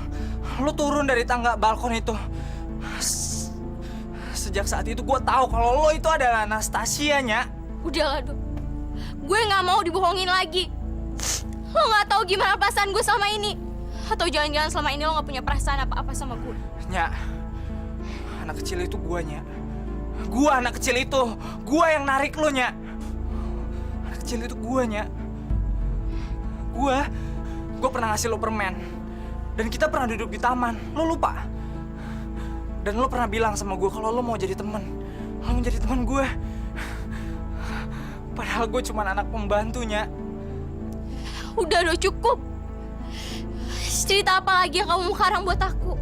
Lu turun dari tangga balkon itu. Sejak saat itu gua tahu kalau lo itu adalah Anastasia, Nya. Udahlah, Dok. Gue nggak mau dibohongin lagi. Lo nggak tahu gimana perasaan gue selama ini. Atau jangan-jangan selama ini lo nggak punya perasaan apa-apa sama gue. Nya, anak kecil itu gua, Nya. Gua anak kecil itu. Gua yang narik lo, Nya. Anak kecil itu gua, Nya. Gua pernah ngasih lo permen. Dan kita pernah duduk di taman. Lo lupa? Dan lo pernah bilang sama gue kalau lo mau jadi teman. Lo mau jadi teman gue. Padahal gue cuma anak pembantunya. Udah, Dok, cukup. Cerita apa lagi yang kamu mau karang buat aku?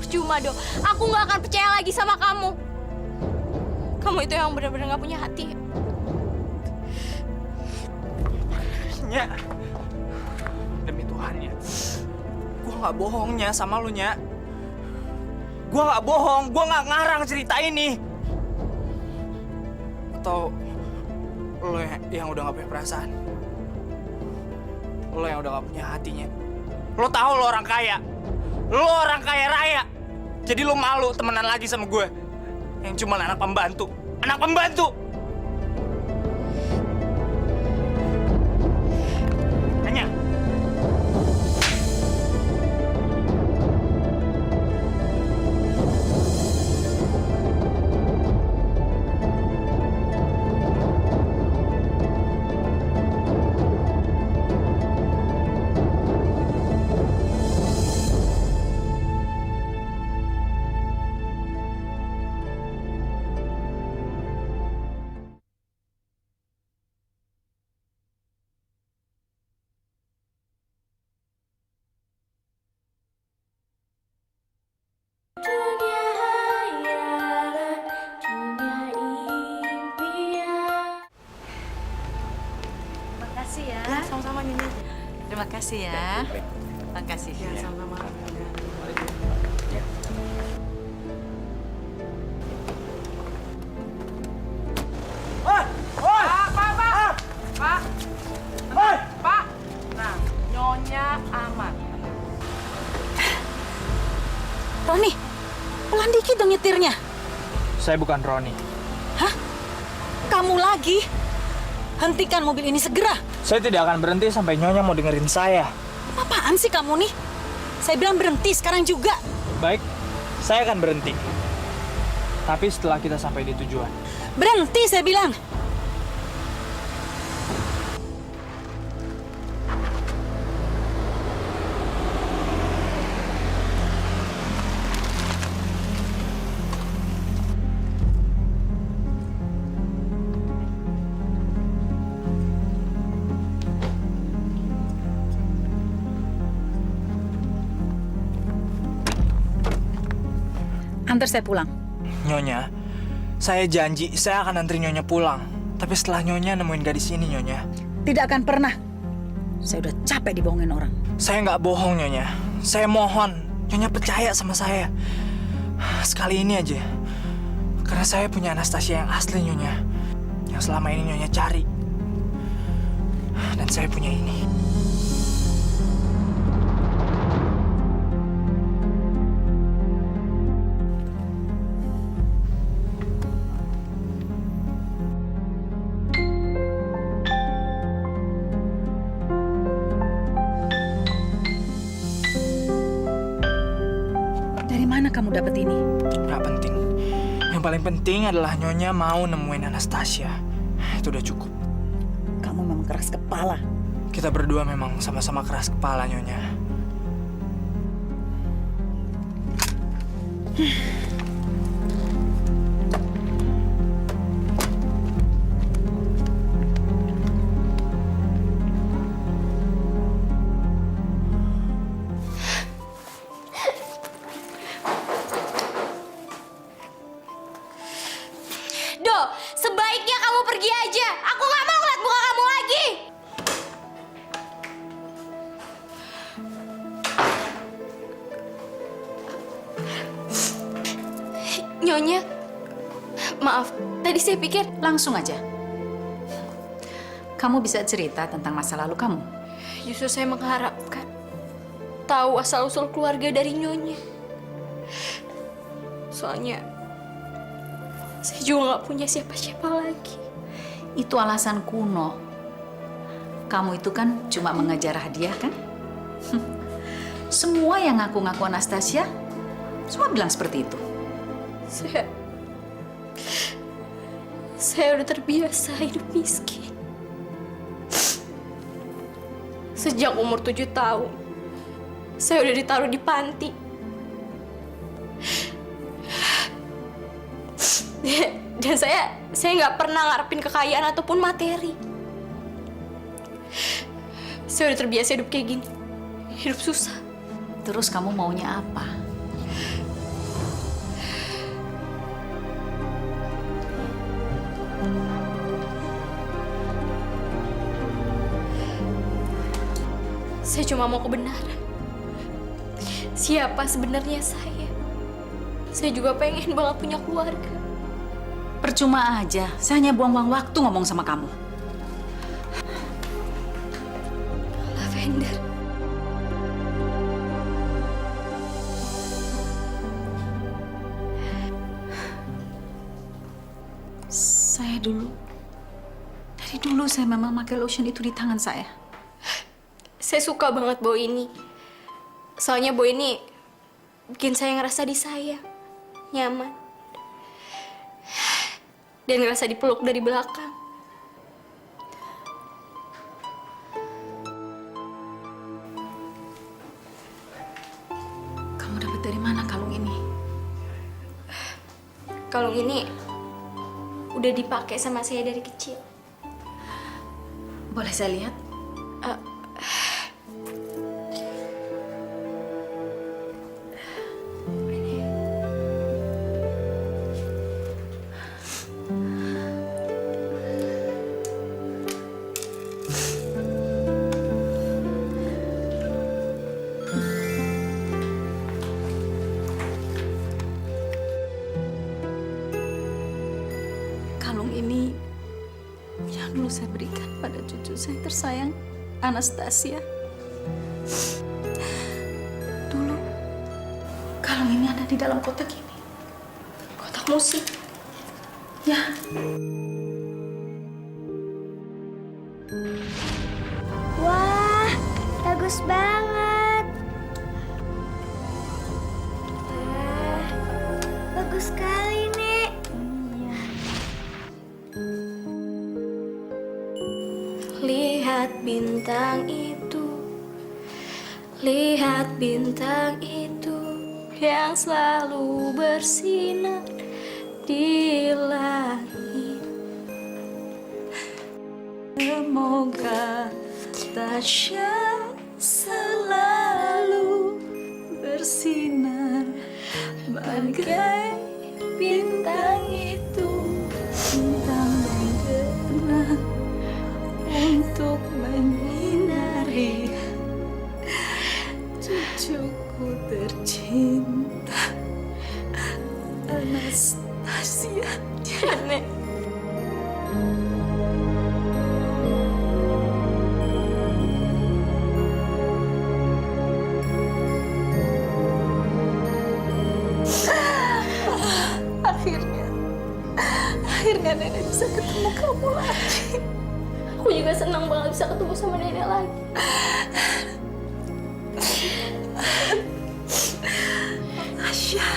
Percuma, Dok. Aku nggak akan percaya lagi sama kamu. Kamu itu yang benar-benar nggak punya hati. Nya, demi Tuhan, Nya. Gue nggak bohongnya sama lo, Nya. Gue nggak bohong, gue nggak ngarang cerita ini. Atau lo yang udah nggak punya perasaan? Lo yang udah nggak punya hatinya? Lo tahu lo orang kaya, lo orang kaya raya. Jadi lo malu temenan lagi sama gue yang cuma anak pembantu, anak pembantu. Hanya. Sama-sama, Nyonya. Terima kasih ya. Terima kasih. Ya, sama-sama. Pak. Nah, Nyonya aman. Roni, pelan dikit dong nyetirnya. Saya bukan Roni. Hah? Kamu lagi? Hentikan mobil ini segera. Saya tidak akan berhenti sampai Nyonya mau dengerin saya. Apaan sih kamu nih? Saya bilang berhenti sekarang juga. Baik, saya akan berhenti. Tapi setelah kita sampai di tujuan. Berhenti, saya bilang. Antar saya pulang. Nyonya, saya janji saya akan antri Nyonya pulang. Tapi setelah Nyonya nemuin gadis ini, Nyonya. Tidak akan pernah. Saya udah capek dibohongin orang. Saya nggak bohong, Nyonya. Saya mohon, Nyonya percaya sama saya. Sekali ini aja. Karena saya punya Anastasia yang asli, Nyonya. Yang selama ini Nyonya cari. Dan saya punya ini. Dari mana kamu dapat ini? Nggak penting. Yang paling penting adalah Nyonya mau nemuin Anastasia. Itu udah cukup. Kamu memang keras kepala. Kita berdua memang sama-sama keras kepala, Nyonya. Do, sebaiknya kamu pergi aja. Aku nggak mau ngeliat muka kamu lagi. Nyonya, maaf. Tadi saya pikir Langsung aja. Kamu bisa cerita tentang masa lalu kamu. justru saya mengharapkan tahu asal-usul keluarga dari Nyonya. Soalnya saya juga nggak punya siapa-siapa lagi. Itu alasan kuno. Kamu itu kan cuma mengejar hadiah kan? Semua yang ngaku-ngaku Anastasia, semua bilang seperti itu. Saya udah terbiasa hidup miskin. Sejak umur 7 tahun, saya udah ditaruh di panti. Dan saya nggak pernah ngarepin kekayaan ataupun materi. Saya udah terbiasa hidup kayak gini, hidup susah. Terus kamu maunya apa? Saya cuma mau kebenaran. Siapa sebenarnya saya? Saya juga pengen banget punya keluarga. Percuma aja, saya hanya buang-buang waktu ngomong sama kamu. Lavender. Saya dari dulu saya memang pakai lotion itu di tangan saya. Saya suka banget bau ini. Soalnya bau ini bikin saya ngerasa disayang, nyaman. Dan ngerasa dipeluk dari belakang. Kamu dapat dari mana kalung ini? Kalung ini udah dipakai sama saya dari kecil. Boleh saya lihat? Kalung ini yang dulu saya berikan pada cucu saya tersayang, Anastasia. Dulu, kalung ini ada di dalam kotak ini. Kotak musik. Ya. Wah, bagus banget. Wah, bagus sekali, Nek. Lihat bintang itu, lihat bintang itu yang selalu bersinar di langit. Semoga Tasya selalu bersinar bagai bintang. makasih ya, Nenek. Akhirnya Nenek bisa ketemu kamu lagi. Aku juga senang banget bisa ketemu sama Nenek lagi. Tasya.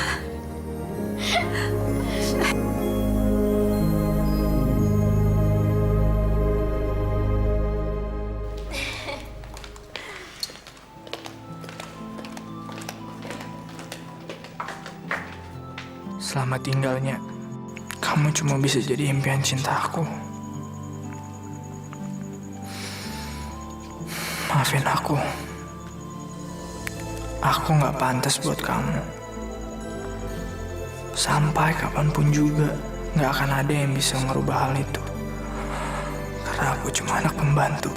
Selamat tinggalnya. Kamu cuma bisa jadi impian cintaku. Maafin aku. Aku nggak pantas buat kamu. Sampai kapanpun juga nggak akan ada yang bisa merubah hal itu. Karena aku cuma anak pembantu.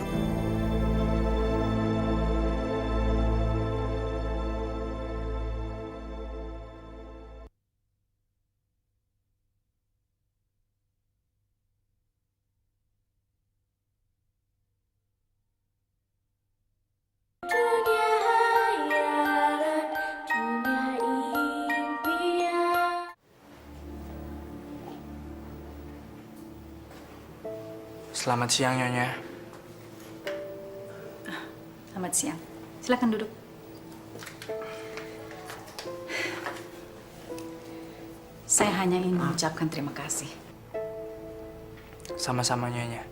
Selamat siang, Nyonya. Selamat siang. Silakan duduk. Saya hanya ingin mengucapkan terima kasih. Sama-sama, Nyonya.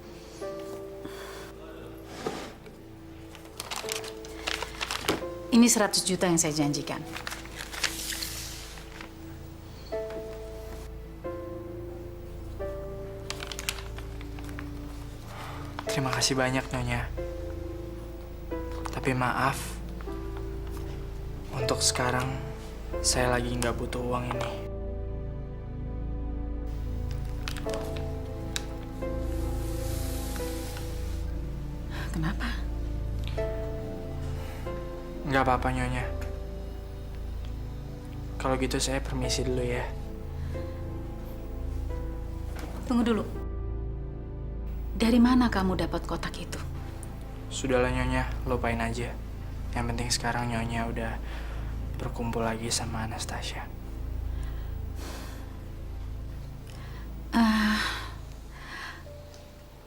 Ini 100 juta yang saya janjikan. Terima kasih banyak, Nyonya. Tapi maaf, untuk sekarang saya lagi nggak butuh uang ini. Kenapa? Nggak apa-apa, Nyonya. Kalau gitu saya permisi dulu ya. Tunggu dulu. Dari mana kamu dapat kotak itu? Sudahlah, Nyonya, lupain aja. Yang penting sekarang Nyonya udah berkumpul lagi sama Anastasia.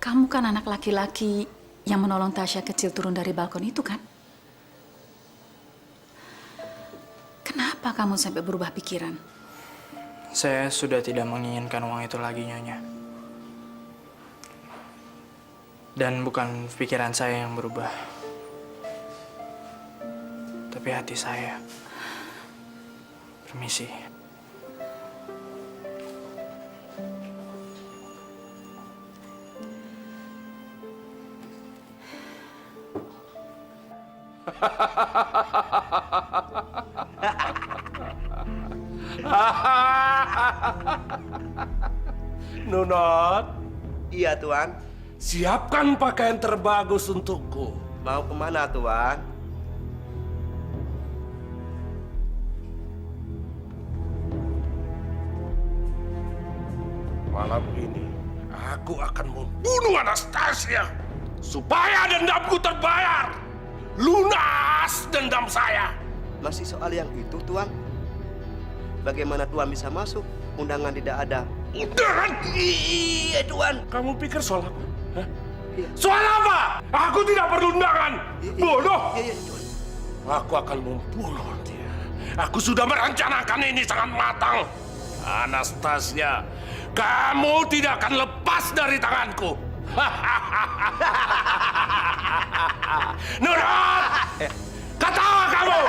Kamu kan anak laki-laki yang menolong Tasya kecil turun dari balkon itu kan? Kenapa kamu sampai berubah pikiran? Saya sudah tidak menginginkan uang itu lagi, Nyonya. Dan bukan pikiran saya yang berubah, tapi hati saya. Permisi. Nunot, Iya, Tuan. siapkan pakaian terbagus untukku. Mau kemana, Tuan? Malam ini, aku akan membunuh Anastasia supaya dendamku terbayar. Lunas dendam saya. Masih soal yang itu, Tuan. Bagaimana Tuan bisa masuk? Undangan tidak ada. Undangan? Iya, Tuan. Kamu pikir soal apa? Hah? Iya. Soal apa? Aku tidak perlu undangan. Bodoh. Iya, Tuan. Aku akan membunuh dia. Aku sudah merencanakan ini sangat matang. Anastasia, kamu tidak akan lepas dari tanganku. Nurut! Ketawa kamu!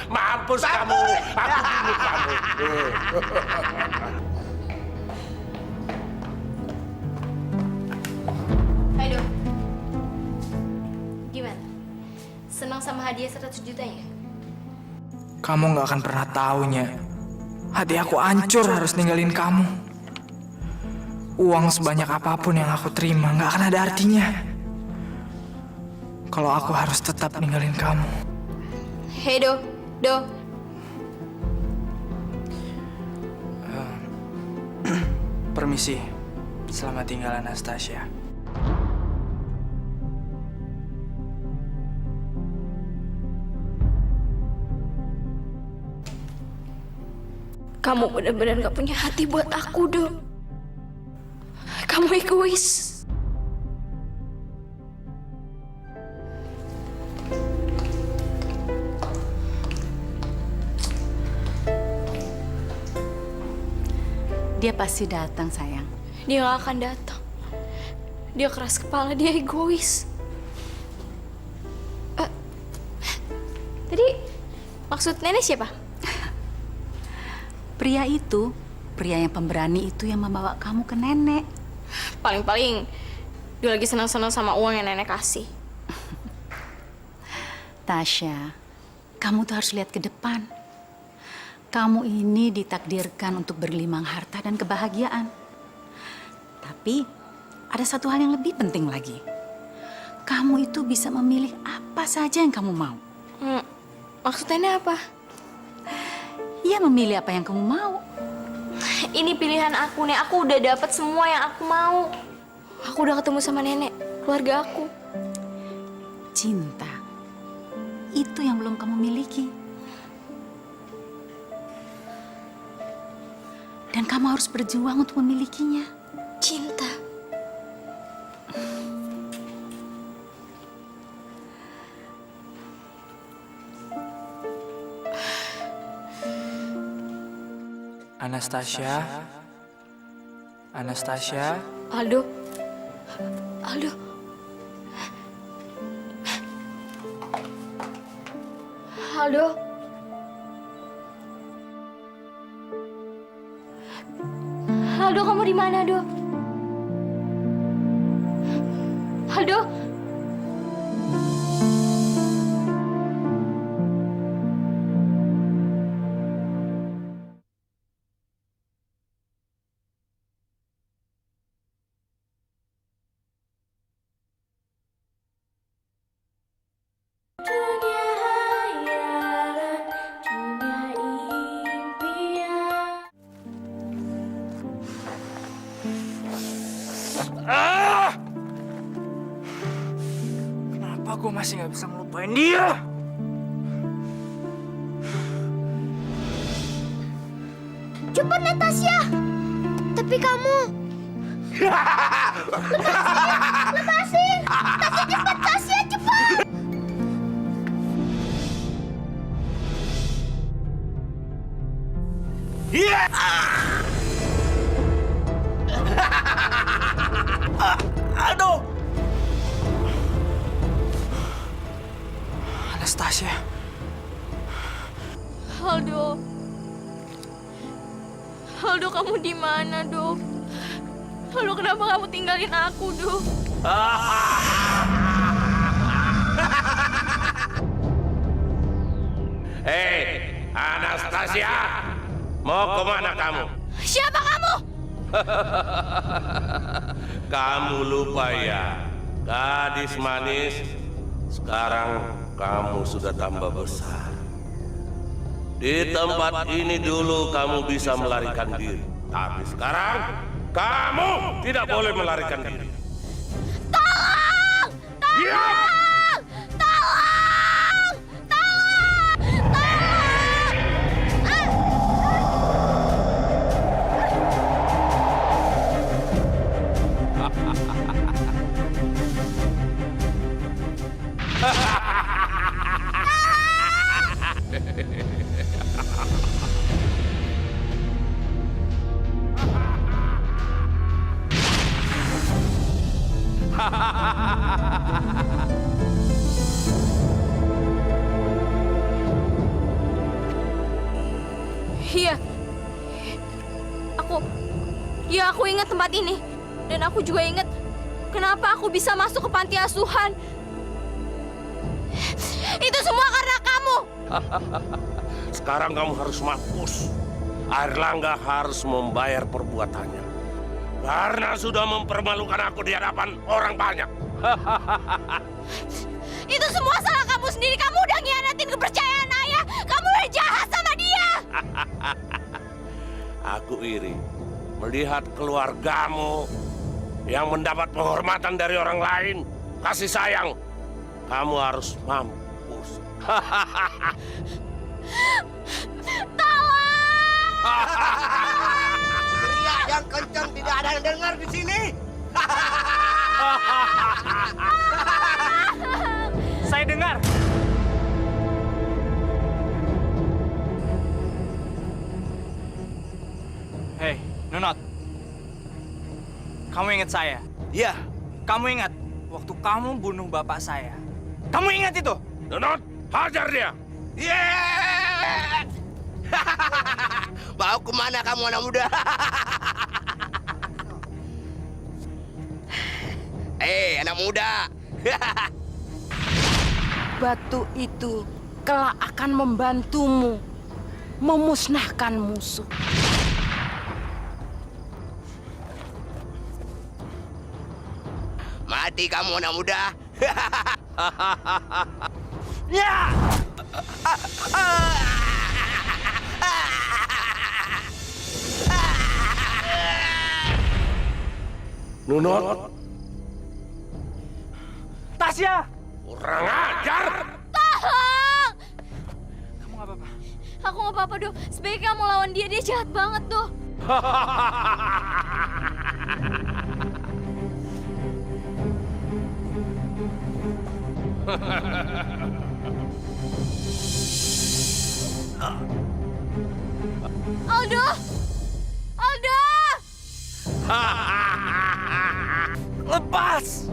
Mampus kamu! Aku bunuh kamu! Ayo, gimana? Senang sama hadiah 100 jutanya? Kamu nggak akan pernah tahunya. Hati aku hancur harus ninggalin kamu. Uang sebanyak apapun yang aku terima nggak akan ada artinya kalau aku harus tetap ninggalin kamu. Hei, Do. permisi. Selamat tinggal Anastasia. Kamu benar-benar gak punya hati buat aku, Do. Kamu egois. Dia pasti datang, sayang. Dia gak akan datang. Dia keras kepala, dia egois. Tadi maksud nenek siapa? Pria itu, pria yang pemberani itu yang membawa kamu ke nenek. Paling-paling dia lagi senang-senang sama uang yang nenek kasih. Tasya, kamu tuh harus lihat ke depan. Kamu ini ditakdirkan untuk bergelimang harta dan kebahagiaan. Tapi ada satu hal yang lebih penting lagi. Kamu itu bisa memilih apa saja yang kamu mau. Maksudnya apa? Ya, memilih apa yang kamu mau. Ini pilihan aku, Nek. Aku udah dapat semua yang aku mau. Aku udah ketemu sama nenek, keluarga aku. Cinta, itu yang belum kamu miliki. Dan kamu harus berjuang untuk memilikinya. Cinta. Anastasia. Anastasia. Aldo. Aldo. Aldo. Aldo, kamu di mana, Do? Aldo. Kenapa gue masih nggak bisa ngelupain dia? Cepat, Natasha. Tapi kamu... Lepasin! Tasya, cepat! Tasya, cepat! Aduh! Anastasia. Aldo. Aldo, kamu di mana, Do? Aldo, kenapa kamu tinggalin aku, Do? Hei, Anastasia, mau kemana kamu? Siapa kamu? Kamu lupa ya, gadis manis. Sekarang kamu sudah tambah besar. Di tempat ini dulu kamu bisa melarikan diri, tapi sekarang kamu tidak boleh melarikan diri. Tolong! Tolong! Tolong! Tolong! Iya, aku ingat tempat ini. Dan aku juga ingat kenapa aku bisa masuk ke panti asuhan. Itu semua karena kamu. Sekarang kamu harus mampus. Airlangga harus membayar perbuatannya. Karena sudah mempermalukan aku di hadapan orang banyak. Itu semua salah kamu sendiri. Kamu udah ngianatin kepercayaan ayah. Kamu udah jahat sama dia. Aku iri. melihat keluargamu yang mendapat penghormatan dari orang lain, kasih sayang, kamu harus mampus. Teriak yang kencang tidak ada yang dengar di sini. Saya dengar. Hei, Nunot. Kamu ingat saya? Iya. Kamu ingat waktu kamu bunuh bapak saya? Kamu ingat itu? Nunot, hajar dia. Yeah! Mau kemana kamu anak muda? Anak muda. Batu itu kelak akan membantumu memusnahkan musuh. Mati kamu anak muda. Ya! Nunot, Tasya! kurang ajar. Tolong! Kamu nggak apa-apa? Aku nggak apa-apa, Do. Sebaiknya kamu lawan dia. Dia jahat banget, Do. Aldo! Aldo! Lepas!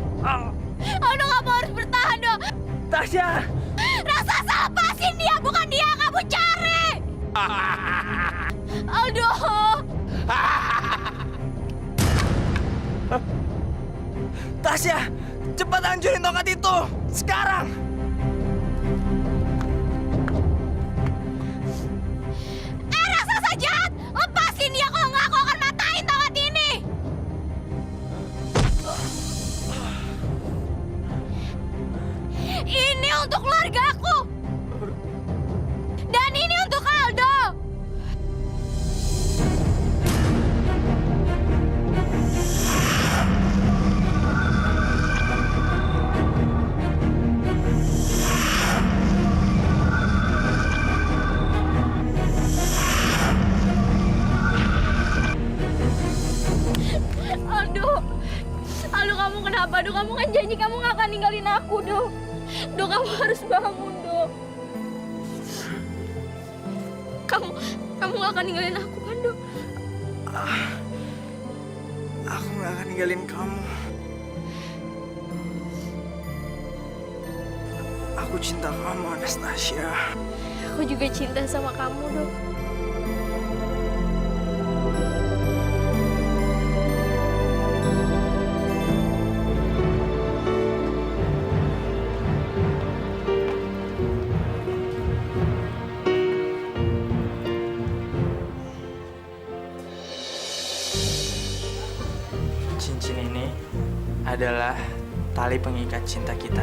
Aldo, kamu harus bertahan, Do. Tasya! Raksasa, lepasin dia! Bukan dia yang kamu cari! Aldo! Tasya! Cepat hancurin tongkat itu! Sekarang! Raksasa jahat! Lepasin dia, kalau nggak aku akan matain tongkat ini! Ini untuk keluargaku! Dan ini untuk Aldo! Aldo, Aldo, kamu kenapa? Do, kamu kan janji kamu nggak akan ninggalin aku, Do. Do, kamu harus bangun, Do. Kamu nggak akan ninggalin aku kan, Do? Aku nggak akan ninggalin kamu. Aku cinta kamu, Anastasia. Aku juga cinta sama kamu, Do. Cincin ini adalah tali pengikat cinta kita.